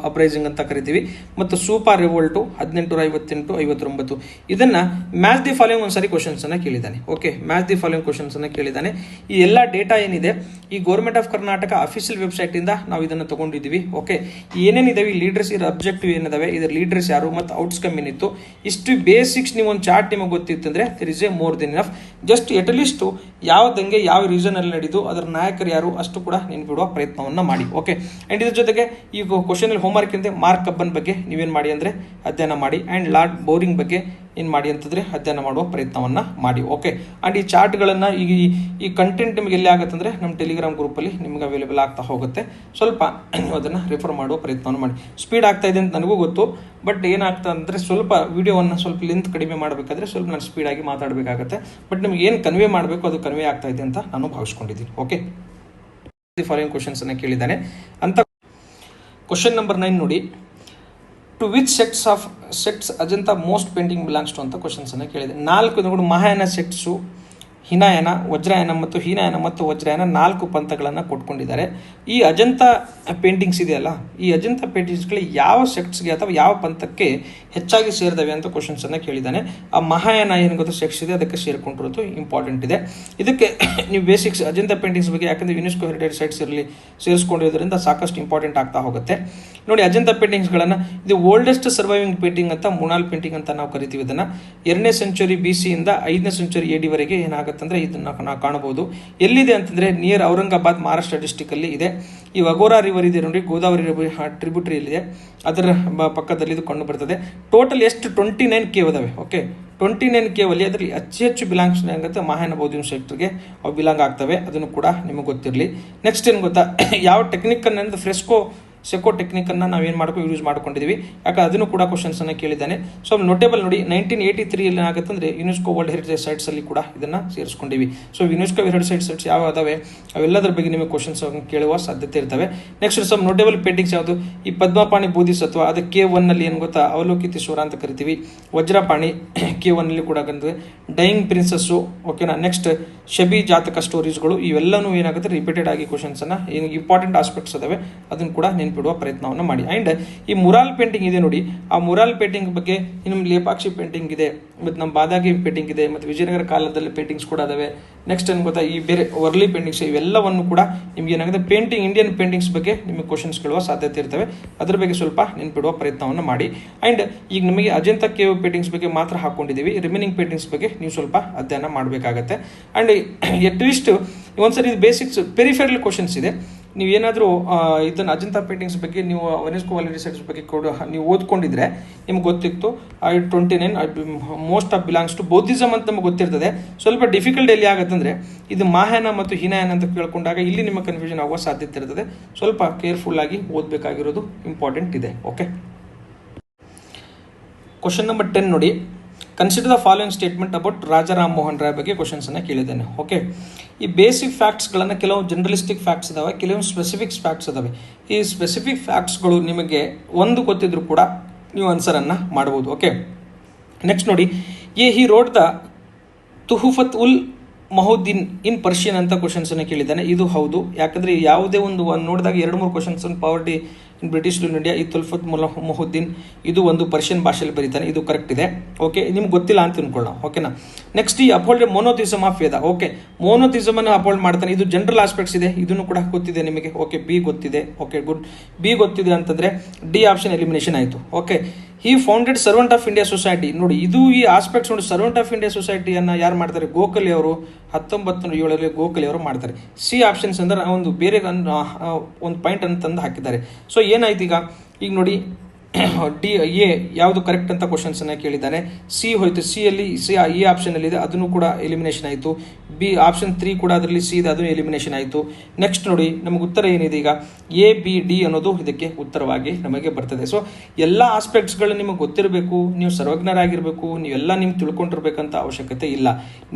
ಅಪ್ರೈಸಿಂಗ್ ಅಂತ ಕರಿತೀವಿ, ಮತ್ತು ಸೂಪರ್ ರಿವೋಲ್ಟು 1858-59. ಇದನ್ನು ಮ್ಯಾಚ್ ದಿ ಫಾಲೋಯಿಂಗ್ ಒಂದ್ಸರಿ ಕ್ವಶನ್ಸನ್ನು ಕೇಳಿದ್ದಾನೆ. ಓಕೆ, ಮ್ಯಾಚ್ ದಿ ಫಾಲೋಯಿಂಗ್ ಕ್ವಶನ್ಸನ್ನು ಕೇಳಿದ್ದಾನೆ. ಈ ಎಲ್ಲ ಡೇಟಾ ಏನಿದೆ ಈ ಗೌರ್ಮೆಂಟ್ ಆಫ್ ಕರ್ನಾಟಕ ಅಫಿಷಿಯಲ್ ವೆಬ್ಸೈಟಿಂದ ನಾವು ಇದನ್ನು ತೊಗೊಂಡಿದ್ದೀವಿ. ಓಕೆ, ಏನೇನಿದಾವೆ ಈ ಲೀಡರ್ಸ್, ಇದರ ಅಬ್ಜೆಕ್ಟಿವ್ ಏನಿದಾವೆ, ಇದರ ಲೀಡರ್ಸ್ ಯಾರು ಮತ್ತು ಔಟ್ಸ್ಕಮ್ ಏನಿತ್ತು, ಇಷ್ಟು ಬೇಸಿಕ್ಸ್ ನೀವು ಒಂದು ಚಾರ್ಟ್ ನಿಮಗೆ ಗೊತ್ತಿತ್ತಂದರೆ there is a more than enough. Just at least ಯಾವ ದಂಗೆ ಯಾವ ರೀಸನಲ್ಲಿ ನಡೆದು ಅದರ ನಾಯಕರು ಯಾರು ಅಷ್ಟು ಕೂಡ ನೆನ್ಪಿಡುವ ಪ್ರಯತ್ನವನ್ನು ಮಾಡಿ. ಓಕೆ, ಆ್ಯಂಡ್ ಇದ್ರ ಜೊತೆಗೆ ಈ ಕ್ವಶನಲ್ಲಿ ಹೋಮ್ವರ್ಕ್ ಇಂದ ಮಾರ್ಕ್ ಕಬ್ಬನ್ ಬಗ್ಗೆ ನೀವೇನು ಮಾಡಿ ಅಂದರೆ ಅಧ್ಯಯನ ಮಾಡಿ, ಆ್ಯಂಡ್ ಲಾರ್ಡ್ ಬೌರಿಂಗ್ ಬಗ್ಗೆ ಏನು ಮಾಡಿ ಅಂತಂದರೆ ಅಧ್ಯಯನ ಮಾಡುವ ಪ್ರಯತ್ನವನ್ನು ಮಾಡಿ. ಓಕೆ, ಆ್ಯಂಡ್ ಈ ಚಾರ್ಟ್ಗಳನ್ನು ಈ ಕಂಟೆಂಟ್ ನಿಮಗೆ ಎಲ್ಲಿ ಆಗುತ್ತೆ ಅಂದರೆ ನಮ್ಮ ಟೆಲಿಗ್ರಾಮ್ ಗ್ರೂಪಲ್ಲಿ ನಿಮ್ಗೆ ಅವೈಲೇಬಲ್ ಆಗ್ತಾ ಹೋಗುತ್ತೆ. ಸ್ವಲ್ಪ ನೀವು ಅದನ್ನು ರೆಫರ್ ಮಾಡುವ ಪ್ರಯತ್ನವನ್ನು ಮಾಡಿ. ಸ್ಪೀಡ್ ಆಗ್ತಾ ಇದೆ ಅಂತ ನನಗೂ ಗೊತ್ತು, ಬಟ್ ಏನಾಗ್ತದೆ ಅಂದರೆ ಸ್ವಲ್ಪ ವಿಡಿಯೋವನ್ನು ಸ್ವಲ್ಪ ಲೆಂತ್ ಕಡಿಮೆ ಮಾಡಬೇಕಾದ್ರೆ ಸ್ವಲ್ಪ ನಾನು ಸ್ಪೀಡಾಗಿ ಮಾತಾಡಬೇಕಾಗತ್ತೆ. ಬಟ್ ನಿಮ್ಗೆ ಏನು ಕನ್ವೆ ಮಾಡಬೇಕು ಅದು ಕನ್ವೆ ಆಗ್ತಾ ಇದೆ ಅಂತ ನಾನು ಭಾವಿಸ್ಕೊಂಡಿದ್ದೀನಿ. ಓಕೆ, ಫಾಲೋಯಿಂಗ್ ಕ್ವಶನ್ಸನ್ನು ಕೇಳಿದ್ದಾನೆ ಅಂತ. ಕ್ವಶನ್ ನಂಬರ್ 9 ನೋಡಿ. To which sects Ajanta most painting belongs to ಅಂತ ಕ್ವಶನ್ಸನ್ನು ಕೇಳಿದೆ. 4 ಮಹಾಯಾನ ಸೆಕ್ಟ್ಸು, ಹಿನಾಯನ, ವಜ್ರಾಯನ ಮತ್ತು ಹೀನಾಯನ ಮತ್ತು ವಜ್ರಾಯನ 4 ಪಂಥಗಳನ್ನು ಕೊಟ್ಕೊಂಡಿದ್ದಾರೆ. ಈ ಅಜಂತಾ ಪೇಂಟಿಂಗ್ಸ್ ಇದೆಯಲ್ಲ, ಈ ಅಜಂತಾ ಪೇಂಟಿಂಗ್ಸ್ಗಳು ಯಾವ ಸೆಕ್ಟ್ಸ್ಗೆ ಅಥವಾ ಯಾವ ಪಂಥಕ್ಕೆ ಹೆಚ್ಚಾಗಿ ಸೇರಿದವೆ ಅಂತ ಕ್ವಶನ್ಸನ್ನು ಕೇಳಿದ್ದಾನೆ. ಆ ಮಹಾಯಾನ ಏನು ಗೊತ್ತು ಸೆಕ್ಟ್ಸ್ ಇದೆ ಅದಕ್ಕೆ ಸೇರಿಕೊಂಡಿರೋದು ಇಂಪಾರ್ಟೆಂಟ್ ಇದೆ. ಇದಕ್ಕೆ ನೀವು ಬೇಸಿಕ್ಸ್ ಅಜಂತಾ ಪೇಂಟಿಂಗ್ಸ್ ಬಗ್ಗೆ ಯಾಕಂದರೆ ಯುನೆಸ್ಕೋ ಹೆರಿಟೇಜ್ ಸೈಟ್ಸ್ ಇರಲಿ ಸೇರಿಸ್ಕೊಂಡಿರೋದ್ರಿಂದ ಸಾಕಷ್ಟು ಇಂಪಾರ್ಟೆಂಟ್ ಆಗ್ತಾ ಹೋಗುತ್ತೆ. ನೋಡಿ, ಅಜಂತಾ ಪೇಂಟಿಂಗ್ಸ್ಗಳನ್ನು ಇದು ಓಲ್ಡೆಸ್ಟ್ ಸರ್ವೈವಿಂಗ್ ಪೇಂಟಿಂಗ್ ಅಂತ, ಮುನಾಲ್ ಪೇಂಟಿಂಗ್ ಅಂತ ನಾವು ಕರಿತೀವಿ. ಇದನ್ನು 2ನೇ ಸೆಂಚುರಿ BC ಇಂದ 5ನೇ ಸೆಂಚುರಿ AD ವರೆಗೆ ಏನಾಗುತ್ತಂದರೆ ಇದನ್ನು ನಾವು ಕಾಣಬಹುದು. ಎಲ್ಲಿದೆ ಅಂತಂದರೆ ನಿಯರ್ ಔರಂಗಾಬಾದ್, ಮಹಾರಾಷ್ಟ್ರ ಡಿಸ್ಟಿಕಲ್ಲಿ ಇದೆ. ಈ ವಗೋರಾ ರಿವರ್ ಇದೆ ನೋಡಿ, ಗೋದಾವರಿ ಟ್ರಿಬ್ಯೂಟರಿ ಇಲ್ಲಿದೆ, ಅದರ ಪಕ್ಕದಲ್ಲಿ ಇದು ಕಂಡು ಬರ್ತದೆ. ಟೋಟಲ್ ಎಷ್ಟು 29 ಕೇವ್ ಇದಾವೆ. ಓಕೆ, 29 ಕೇವಲ್ಲಿ ಅದರಲ್ಲಿ ಹೆಚ್ಚು ಬಿಲಾಂಗ್ಸ್ ಆಗುತ್ತೆ ಮಹಾಯಾನ ಬೌದ್ಧ ಸೆಕ್ಟರ್ಗೆ ಅವು ಬಿಲಾಂಗ್ ಆಗ್ತವೆ. ಅದನ್ನು ಕೂಡ ನಿಮಗೆ ಗೊತ್ತಿರಲಿ. ನೆಕ್ಸ್ಟ್ ಏನು ಗೊತ್ತಾ, ಯಾವ ಟೆಕ್ನಿಕ್ ಅನ್ನೋದು ಫ್ರೆಸ್ಕೋ ಸೆಕೋ ಟೆಕ್ನಿಕನ್ನು ನಾವೇನು ಮಾಡ್ಕೊಂಡು ಯೂಸ್ ಮಾಡ್ಕೊಂಡಿದ್ದೀವಿ, ಯಾಕಂದ್ರೆ ಅದನ್ನು ಕೂಡ ಕ್ವಶನ್ಸನ್ನು ಕೇಳಿದ್ದಾನೆ. ಸೊ ನೋಟೇಬಲ್ ನೋಡಿ 1983 ಏನಾಗುತ್ತಂದರೆ ಯುನೆಸ್ಕೋ ವರ್ಲ್ಡ್ ಹೆರಿಟೇಜ್ ಸೈಟ್ಸಲ್ಲಿ ಕೂಡ ಇದನ್ನು ಸೇರಿಸ್ಕೊಂಡಿವಿ. ಸೊ ಯುನೆಸ್ಕೋ ಹೆರಿಟೇಜ್ ಸೈಟ್ಸ್ ಯಾವ ಅದಾವೆ ಅವೆಲ್ಲದರ ಬಗ್ಗೆ ನಿಮಗೆ ಕ್ವಶನ್ಸ್ ಕೇಳುವ ಸಾಧ್ಯತೆ ಇರ್ತವೆ. ನೆಕ್ಸ್ಟ್ ಸಮ್ ನೋಟೇಬಲ್ ಪೇಂಟಿಂಗ್ಸ್ ಯಾವುದು, ಈ ಪದ್ಮಪಾಣಿ ಬೋಧಿಸತ್ವ ಅದು K1 ನಲ್ಲಿ ಏನು ಗೊತ್ತಾ ಅವಲೋಕಿತೇಶ್ವರ ಅಂತ ಕರಿತೀವಿ. ವಜ್ರಪಾಣಿ K1 ನಲ್ಲಿ ಕೂಡ ಬಂದಿದೆ. ಡೈಯಿಂಗ್ ಪ್ರಿನ್ಸಸ್ಸು, ಓಕೆನಾ. ನೆಕ್ಸ್ಟ್ ಶಬಿ ಜಾತಕ ಸ್ಟೋರೀಸ್ಗಳು, ಇವೆಲ್ಲನೂ ಏನಾಗುತ್ತೆ ರಿಪೀಟೆಡ್ ಆಗಿ ಕ್ವಶನ್ಸನ್ನು ಏನು ಇಂಪಾರ್ಟೆಂಟ್ ಆಸ್ಪೆಕ್ಟ್ಸ್ ಅದಾವೆ ಅದನ್ನು ಕೂಡ ನೆನ್ಪಿಡುವ ಪ್ರಯತ್ನವನ್ನು ಮಾಡಿ. ಆ್ಯಂಡ್ ಈ ಮುರಾಲ್ ಪೇಂಟಿಂಗ್ ಇದೆ ನೋಡಿ, ಆ ಮುರಾಲ್ ಪೇಂಟಿಂಗ್ ಬಗ್ಗೆ ನಮ್ಮ ಲೇಪಾಕ್ಷಿ ಪೇಂಟಿಂಗ್ ಇದೆ, ಮತ್ತು ನಮ್ಮ ಬಾದಾಗಿ ಪೇಂಟಿಂಗ್ ಇದೆ, ಮತ್ತು ವಿಜಯನಗರ ಕಾಲದಲ್ಲಿ ಪೇಂಟಿಂಗ್ಸ್ ಕೂಡ ಅದಾವೆ. ನೆಕ್ಸ್ಟ್ ಏನು ಗೊತ್ತಾ ಈ ಬೇರೆ ವರ್ಲಿ ಪೇಂಟಿಂಗ್ಸ್ ಇವೆಲ್ಲವನ್ನು ಕೂಡ ನಿಮ್ಗೆ ಏನಾಗುತ್ತೆ ಪೇಂಟಿಂಗ್ ಇಂಡಿಯನ್ ಪೇಂಟಿಂಗ್ಸ್ ಬಗ್ಗೆ ನಿಮಗೆ ಕ್ವಶನ್ಸ್ ಕೇಳುವ ಸಾಧ್ಯತೆ ಇರ್ತವೆ. ಅದ್ರ ಬಗ್ಗೆ ಸ್ವಲ್ಪ ನೆನ್ಪಿಡುವ ಪ್ರಯತ್ನವನ್ನು ಮಾಡಿ. ಆ್ಯಂಡ್ ಈಗ ನಮಗೆ ಅಜಂತಾ ಕೇವ್ ಪೇಂಟಿಂಗ್ಸ್ ಬಗ್ಗೆ ಮಾತ್ರ ಹಾಕೊಂಡಿದ್ದೀವಿ, ರಿಮೈನಿಂಗ್ ಪೇಂಟಿಂಗ್ಸ್ ಬಗ್ಗೆ ನೀವು ಸ್ವಲ್ಪ ಅಧ್ಯಯನ ಮಾಡಬೇಕಾಗತ್ತೆ. ಆ್ಯಂಡ್ ಅಟ್ಲೀಸ್ಟ್ ಒಂದ್ಸರಿ ಇದು ಬೇಸಿಕ್ಸ್ ಪೆರಿಫೆರಲ್ ಕ್ವಶನ್ಸ್ ಇದೆ. ನೀವೇನಾದರೂ ಇದನ್ನು ಅಜಂತಾ ಪೇಂಟಿಂಗ್ಸ್ ಬಗ್ಗೆ ನೀವು ಯುನೆಸ್ಕೋ ವರ್ಲ್ಡ್ ಹೆರಿಟೇಜ್ ಸೈಟ್ಸ್ ಬಗ್ಗೆ ಕೂಡ ನೀವು ಓದ್ಕೊಂಡಿದ್ರೆ ನಿಮ್ಗೆ ಗೊತ್ತಿತ್ತು. 29 ಮೋಸ್ಟ್ ಆಫ್ ಬಿಲಾಂಗ್ಸ್ ಟು ಬೌದ್ಧಿಸಮ್ ಅಂತ ನಮ್ಗೆ ಗೊತ್ತಿರ್ತದೆ. ಸ್ವಲ್ಪ ಡಿಫಿಕಲ್ಟ್ ಎಲ್ಲಿ ಆಗುತ್ತೆ ಅಂದರೆ ಇದು ಮಹಾಯಾನ ಮತ್ತು ಹೀನಯಾನ ಅಂತ ಕೇಳ್ಕೊಂಡಾಗ ಇಲ್ಲಿ ನಿಮ್ಮ ಕನ್ಫ್ಯೂಷನ್ ಆಗುವ ಸಾಧ್ಯತೆ ಇರ್ತದೆ. ಸ್ವಲ್ಪ ಕೇರ್ಫುಲ್ ಆಗಿ ಓದಬೇಕಾಗಿರೋದು ಇಂಪಾರ್ಟೆಂಟ್ ಇದೆ. ಓಕೆ, ಕ್ವಶನ್ ನಂಬರ್ 10 ನೋಡಿ. Consider the following statement about Raja Ram Mohan Roy ಬಗ್ಗೆ ಕ್ವಶನ್ಸನ್ನು ಕೇಳಿದ್ದೇನೆ. ಓಕೆ, ಈ ಬೇಸಿಕ್ ಫ್ಯಾಕ್ಟ್ಸ್ಗಳನ್ನು ಕೆಲವು ಜನರಲಿಸ್ಟಿಕ್ ಫ್ಯಾಕ್ಟ್ಸ್ ಇದಾವೆ, ಕೆಲವು ಸ್ಪೆಸಿಫಿಕ್ ಫ್ಯಾಕ್ಟ್ಸ್ ಇದಾವೆ. ಈ ಸ್ಪೆಸಿಫಿಕ್ ಫ್ಯಾಕ್ಟ್ಸ್ಗಳು ನಿಮಗೆ ಒಂದು ಗೊತ್ತಿದ್ರು ಕೂಡ ನೀವು ಆನ್ಸರನ್ನು ಮಾಡ್ಬೋದು. ಓಕೆ, ನೆಕ್ಸ್ಟ್ ನೋಡಿ, he wrote the Tuhfat ul Muwahhidin in Persian ಅಂತ ಕ್ವಶನ್ಸನ್ನು ಕೇಳಿದ್ದಾನೆ. ಇದು ಹೌದು, ಯಾಕಂದರೆ ಯಾವುದೇ ಒಂದು ನೋಡಿದಾಗ 2-3 ಕ್ವಶನ್ಸ್ ಪಾವರ್ಟಿ ಇನ್ ಬ್ರಿಟಿಷ್ ರೂಲ್ ಇಂಡಿಯಾ, ಈ ತುಲ್ಫತ್ ಮಹುದ್ದೀನ್ ಇದು ಒಂದು ಪರ್ಷಿಯನ್ ಭಾಷೆಯಲ್ಲಿ ಬರೀತಾನೆ, ಇದು ಕರೆಕ್ಟ್ ಇದೆ. ಓಕೆ, ನಿಮ್ಗೆ ಗೊತ್ತಿಲ್ಲ ಅಂತ ತಿಳ್ಕೊಳ್ಳೋಣ. ಓಕೆನಾ. ನೆಕ್ಸ್ಟ್ ಈ ಅಪೋಲ್ಡ್ ಮೋನೋಥಿಸಮ್ ಆಫ್ ವೇದ. ಓಕೆ, ಮೋನೋಥಿಸಮ್ ಅನ್ನು ಅಪೋಲ್ಡ್ ಮಾಡ್ತಾನೆ, ಇದು ಜನರಲ್ ಆಸ್ಪೆಕ್ಟ್ಸ್ ಇದೆ, ಇದನ್ನು ಕೂಡ ಗೊತ್ತಿದೆ ನಿಮಗೆ. ಓಕೆ, ಬಿ ಗೊತ್ತಿದೆ. Okay, good. ಬಿ ಗೊತ್ತಿದೆ ಅಂತಂದರೆ ಡಿ ಆಪ್ಷನ್ ಎಲಿಮಿನೇಷನ್ ಆಯಿತು. ಓಕೆ, ಈ founded servant of India society ನೋಡಿ, ಇದು ಈ ಆಸ್ಪೆಕ್ಟ್ಸ್ ನೋಡಿ. ಸರ್ವೆಂಟ್ ಆಫ್ ಇಂಡಿಯಾ ಸೊಸೈಟಿಯನ್ನು ಯಾರು ಮಾಡ್ತಾರೆ? ಗೋಖಲೆ ಅವರು 1907 ಗೋಖಲೆ ಅವರು ಮಾಡ್ತಾರೆ. ಸಿ ಆಪ್ಷನ್ಸ್ ಅಂದ್ರೆ ಒಂದು ಬೇರೆ ಒಂದು ಪಾಯಿಂಟ್ ಅಂತಂದು ಹಾಕಿದ್ದಾರೆ. ಸೊ ಏನಾಯ್ತು ಈಗ ನೋಡಿ ಡಿ ಎ ಯಾವುದು ಕರೆಕ್ಟ್ ಅಂತ ಕ್ವಶನ್ಸನ್ನು ಕೇಳಿದ್ದಾನೆ. ಸಿ ಹೋಯ್ತು, ಸಿಯಲ್ಲಿ ಈ ಆಪ್ಷನಲ್ಲಿ ಇದೆ, ಅದನ್ನು ಕೂಡ ಎಲಿಮಿನೇಷನ್ ಆಯಿತು. ಬಿ ಆಪ್ಷನ್ 3 ಕೂಡ ಅದರಲ್ಲಿ ಸಿ ಇದೆ, ಅದನ್ನು ಎಲಿಮಿನೇಷನ್ ಆಯಿತು. ನೆಕ್ಸ್ಟ್ ನೋಡಿ ನಮಗೆ ಉತ್ತರ ಏನಿದೆ ಈಗ ಎ ಬಿ ಡಿ ಅನ್ನೋದು ಇದಕ್ಕೆ ಉತ್ತರವಾಗಿ ನಮಗೆ ಬರ್ತದೆ. ಸೊ ಎಲ್ಲ ಆಸ್ಪೆಕ್ಟ್ಸ್ಗಳು ನಿಮಗೆ ಗೊತ್ತಿರಬೇಕು, ನೀವು ಸರ್ವಜ್ಞರಾಗಿರಬೇಕು, ನೀವೆಲ್ಲ ನಿಮ್ಗೆ ತಿಳ್ಕೊಂಡಿರ್ಬೇಕಂತ ಅವಶ್ಯಕತೆ ಇಲ್ಲ.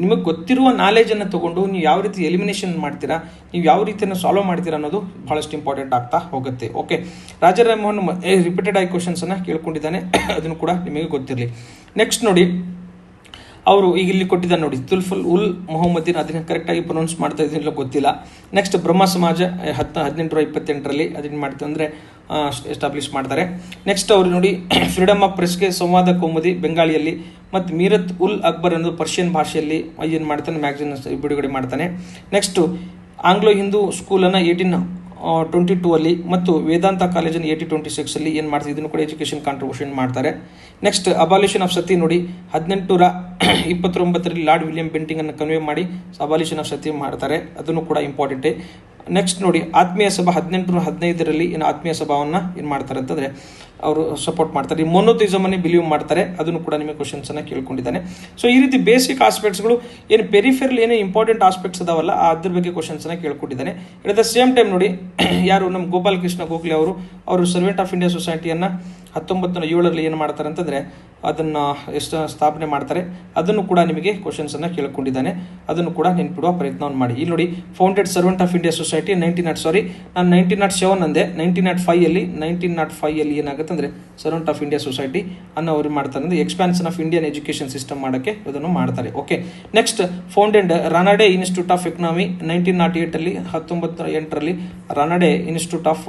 ನಿಮಗೆ ಗೊತ್ತಿರುವ ನಾಲೆಜನ್ನು ತಗೊಂಡು ನೀವು ಯಾವ ರೀತಿ ಎಲಿಮಿನೇಷನ್ ಮಾಡ್ತೀರಾ, ನೀವು ಯಾವ ರೀತಿಯನ್ನು ಸಾಲ್ವ್ ಮಾಡ್ತೀರಾ ಅನ್ನೋದು ಬಹಳಷ್ಟು ಇಂಪಾರ್ಟೆಂಟ್ ಆಗ್ತಾ ಹೋಗುತ್ತೆ. ಓಕೆ, ರಾಜಾ ರಾಮ್ ಮೋಹನ್ ರಿಪೀಟೆಡ್ ಆಗಿ ಕ್ವಶನ್ಸನ್ನು ಕೇಳ್ಕೊಂಡಿದ್ದಾನೆ, ಅದನ್ನು ಕೂಡ ನಿಮಗೆ ಗೊತ್ತಿರಲಿ. ನೆಕ್ಸ್ಟ್ ನೋಡಿ, ಅವರು ಈಗ ಇಲ್ಲಿ ಕೊಟ್ಟಿದ್ದಾರೆ ನೋಡಿ, ತುಲ್ಫುಲ್ ಉಲ್ ಮೊಹಮ್ಮದೀನ್, ಅದನ್ನು ಕರೆಕ್ಟಾಗಿ ಪ್ರೊನೌನ್ಸ್ ಮಾಡ್ತಾ ಇದ್ದಿಲ್ಲ ಗೊತ್ತಿಲ್ಲ. ನೆಕ್ಸ್ಟ್ ಬ್ರಹ್ಮ ಸಮಾಜ 1828 ಅದನ್ನು ಮಾಡ್ತಾರೆ ಅಂದರೆ ಎಸ್ಟಾಬ್ಲಿಷ್ ಮಾಡ್ತಾರೆ. ನೆಕ್ಸ್ಟ್ ಅವರು ನೋಡಿ ಫ್ರೀಡಮ್ ಆಫ್ ಪ್ರೆಸ್ಗೆ ಸಂವಾದ ಕೌಮುದಿ ಬೆಂಗಾಳಿಯಲ್ಲಿ, ಮತ್ತು ಮೀರತ್ ಉಲ್ ಅಕ್ಬರ್ ಅನ್ನೋದು ಪರ್ಷಿಯನ್ ಭಾಷೆಯಲ್ಲಿ ಏನು ಮಾಡ್ತಾನೆ ಮ್ಯಾಗ್ಝಿನ್ ಬಿಡುಗಡೆ ಮಾಡ್ತಾನೆ. ನೆಕ್ಸ್ಟು ಆಂಗ್ಲೋ ಹಿಂದೂ ಸ್ಕೂಲನ್ನು 1822 ಅಲ್ಲಿ ಮತ್ತು ವೇದಾಂತ ಕಾಲೇಜನ್ನು 1826 ಏನು ಮಾಡ್ತಾರೆ, ಇದನ್ನು ಕೂಡ ಎಜುಕೇಷನ್ ಕಾಂಟ್ರಿಬ್ಯೂಷನ್ ಮಾಡ್ತಾರೆ. ನೆಕ್ಸ್ಟ್ ಅಬಾಲಿಷನ್ ಆಫ್ ಸತಿ ನೋಡಿ 1829 ಲಾರ್ಡ್ ವಿಲಿಯಂ ಬೆಂಟಿಂಗನ್ನು ಕನ್ವೆ ಮಾಡಿ ಅಬಾಲಿಷನ್ ಆಫ್ ಸತಿ ಮಾಡ್ತಾರೆ, ಅದನ್ನು ಕೂಡ ಇಂಪಾರ್ಟೆಂಟೇ. ನೆಕ್ಸ್ಟ್ ನೋಡಿ ಆತ್ಮೀಯ ಸಭಾ 1815 ಏನು ಆತ್ಮೀಯ ಸಭಾವನ್ನು ಏನು ಮಾಡ್ತಾರೆ ಅಂತಂದರೆ ಅವರು ಸಪೋರ್ಟ್ ಮಾಡ್ತಾರೆ. ಈ ಮೊನೋಥಿಸಮನ್ನೇ ಬಿಲೀವ್ ಮಾಡ್ತಾರೆ, ಅದನ್ನು ಕೂಡ ನಿಮಗೆ ಕ್ವಶನ್ಸನ್ನು ಕೇಳ್ಕೊಂಡಿದ್ದಾನೆ. ಸೊ ಈ ರೀತಿ ಬೇಸಿಕ್ ಆಸ್ಪೆಕ್ಟ್ಸ್ಗಳು ಏನು ಪೆರಿಫೆರಲ್ ಏನೇ ಇಂಪಾರ್ಟೆಂಟ್ ಆಸ್ಪೆಕ್ಟ್ಸ್ ಅದಾವಲ್ಲ ಅದ್ರ ಬಗ್ಗೆ ಕ್ವಶನ್ಸನ್ನು ಕೇಳ್ಕೊಂಡಿದ್ದಾನೆ. ಎಟ್ ದ ಸೇಮ್ ಟೈಮ್ ನೋಡಿ ಯಾರು ನಮ್ಮ ಗೋಪಾಲ್ ಕೃಷ್ಣ ಗೋಖಲೆ ಅವರು ಸರ್ವೆಂಟ್ ಆಫ್ ಇಂಡಿಯಾ ಸೊಸೈಟಿಯನ್ನು 1907 ಏನು ಮಾಡ್ತಾರೆ ಅಂತಂದರೆ ಅದನ್ನು ಸ್ಥಾಪನೆ ಮಾಡ್ತಾರೆ, ಅದನ್ನು ಕೂಡ ನಿಮಗೆ ಕ್ವಶನ್ಸನ್ನು ಕೇಳ್ಕೊಂಡಿದ್ದಾನೆ, ಅದನ್ನು ಕೂಡ ನೆನ್ಪಿಡುವ ಪ್ರಯತ್ನವನ್ನು ಮಾಡಿ. ಇಲ್ಲಿ ನೋಡಿ founded servant of India society 1907 ಅಂದೆ, 1905 ಏನಾಗುತ್ತೆ ಅಂದರೆ ಸರ್ವೆಂಟ್ ಆಫ್ ಇಂಡಿಯಾ ಸೊಸೈಟಿ ಅನ್ನು ಅವರು ಮಾಡ್ತಾರೆ ಅಂದರೆ expansion of Indian education system ಮಾಡೋಕ್ಕೆ ಅದನ್ನು ಮಾಡ್ತಾರೆ. Okay, next founded Ranade institute of economy 1908 Ranade institute of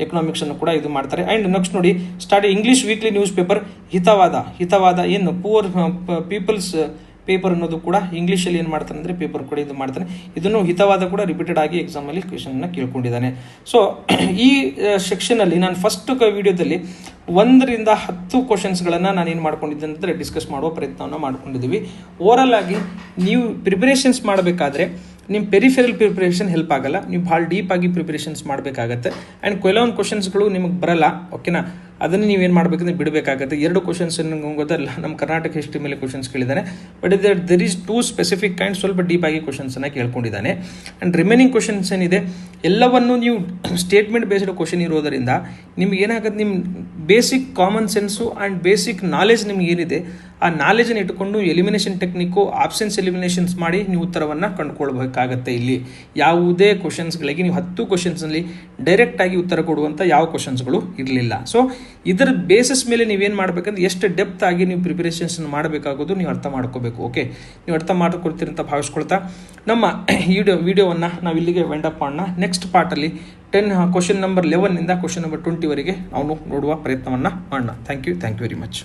economics ಅನ್ನು ಕೂಡ ಇದು ಮಾಡ್ತಾರೆ. ಆ್ಯಂಡ್ ನೆಕ್ಸ್ಟ್ ನೋಡಿ start English weekly news paper Hitavada ಏನು ಪೂರ್ ಪೀಪಲ್ಸ್ ಪೇಪರ್ ಅನ್ನೋದು ಕೂಡ ಇಂಗ್ಲೀಷಲ್ಲಿ ಏನು ಮಾಡ್ತಾನೆ ಅಂದರೆ ಪೇಪರ್ ಕೂಡ ಇದು ಮಾಡ್ತಾನೆ, ಇದನ್ನು ಹಿತವಾದ ಕೂಡ ರಿಪೀಟೆಡ್ ಆಗಿ ಎಕ್ಸಾಮಲ್ಲಿ ಕ್ವೆಶನ್ನ ಕೇಳ್ಕೊಂಡಿದ್ದಾನೆ. ಸೊ ಈ ಸೆಕ್ಷನಲ್ಲಿ ನಾನು ಫಸ್ಟ್ ವಿಡಿಯೋದಲ್ಲಿ 1ರಿಂದ 10 ಕ್ವಶನ್ಸ್ಗಳನ್ನು ನಾನು ಏನು ಮಾಡ್ಕೊಂಡಿದ್ದೆ ಅಂದರೆ ಡಿಸ್ಕಸ್ ಮಾಡುವ ಪ್ರಯತ್ನವನ್ನು ಮಾಡ್ಕೊಂಡಿದ್ದೀವಿ. ಓವರಾಲ್ ಆಗಿ ನೀವು ಪ್ರಿಪರೇಷನ್ಸ್ ಮಾಡಬೇಕಾದ್ರೆ ನಿಮ್ಮ ಪೆರಿಫೆರಲ್ ಪ್ರಿಪರೇಷನ್ ಹೆಲ್ಪ್ ಆಗಲ್ಲ, ನೀವು ಭಾಳ ಡೀಪಾಗಿ ಪ್ರಿಪರೇಷನ್ಸ್ ಮಾಡಬೇಕಾಗತ್ತೆ. ಆ್ಯಂಡ್ ಕೆಲವೊಂದು ಕ್ವಶನ್ಸ್ಗಳು ನಿಮಗೆ ಬರಲ್ಲ. ಓಕೆನಾ, ಅದನ್ನು ನೀವೇನು ಮಾಡಬೇಕಂದ್ರೆ ಬಿಡಬೇಕಾಗುತ್ತೆ. 2 ಕ್ವಶನ್ಸ್ ಗೊತ್ತಲ್ಲ, ನಮ್ಮ ಕರ್ನಾಟಕ ಹಿಸ್ಟ್ರಿ ಮೇಲೆ ಕ್ವಶನ್ಸ್ ಕೇಳಿದ್ದಾನೆ. But there is 2 specific kind, ಸ್ವಲ್ಪ ಡೀಪ್ ಆಗಿ ಕ್ವಶನ್ಸನ್ನು ಕೇಳ್ಕೊಂಡಿದ್ದಾನೆ. ಆ್ಯಂಡ್ ರಿಮೈನಿಂಗ್ ಕ್ವಶನ್ಸ್ ಏನಿದೆ ಎಲ್ಲವನ್ನು ನೀವು ಸ್ಟೇಟ್ಮೆಂಟ್ ಬೇಸ್ಡ್ ಕ್ವಶನ್ ಇರೋದರಿಂದ ನಿಮ್ಗೆ ಏನಾಗುತ್ತೆ, ನಿಮ್ಮ basic common sense and basic knowledge ನಿಮ್ಗೆ ಏನಿದೆ ಆ ನಾಲೆಜನ್ನು ಇಟ್ಕೊಂಡು ಎಲಿಮಿನೇಷನ್ ಟೆಕ್ನಿಕ್ಕು, ಆಪ್ಷನ್ಸ್ ಎಲಿಮಿನೇಷನ್ಸ್ ಮಾಡಿ ನೀವು ಉತ್ತರವನ್ನು ಕಂಡುಕೊಳ್ಬೇಕಾಗತ್ತೆ. ಇಲ್ಲಿ ಯಾವುದೇ ಕ್ವಶನ್ಸ್ಗಳಿಗೆ ನೀವು 10 ಕ್ವಶನ್ಸ್ನಲ್ಲಿ ಡೈರೆಕ್ಟಾಗಿ ಉತ್ತರ ಕೊಡುವಂಥ ಯಾವ ಕ್ವಶನ್ಸ್ಗಳು ಇರಲಿಲ್ಲ. ಸೊ ಇದರ ಬೇಸಿಸ್ ಮೇಲೆ ನೀವೇನು ಮಾಡಬೇಕಂದ್ರೆ ಎಷ್ಟು ಡೆಪ್ತ್ ಆಗಿ ನೀವು ಪ್ರಿಪರೇಷನ್ಸ್ ಮಾಡಬೇಕಾಗೋದು ನೀವು ಅರ್ಥ ಮಾಡ್ಕೋಬೇಕು. ಓಕೆ, ನೀವು ಅರ್ಥ ಮಾಡ್ಕೊಳ್ತೀರಂತ ಭಾವಿಸ್ಕೊಳ್ತಾ ನಮ್ಮ ವಿಡಿಯೋವನ್ನು ನಾವು ಇಲ್ಲಿಗೆ ವೈಂಡ್ ಅಪ್ ಮಾಡೋಣ. ನೆಕ್ಸ್ಟ್ ಪಾರ್ಟಲ್ಲಿ ಕ್ವಶನ್ ನಂಬರ್ 11 ಕ್ವಶನ್ ನಂಬರ್ 20ವರೆಗೆ ನಾವು ನೋಡುವ ಪ್ರಯತ್ನವನ್ನು ಮಾಡೋಣ. Thank you very much.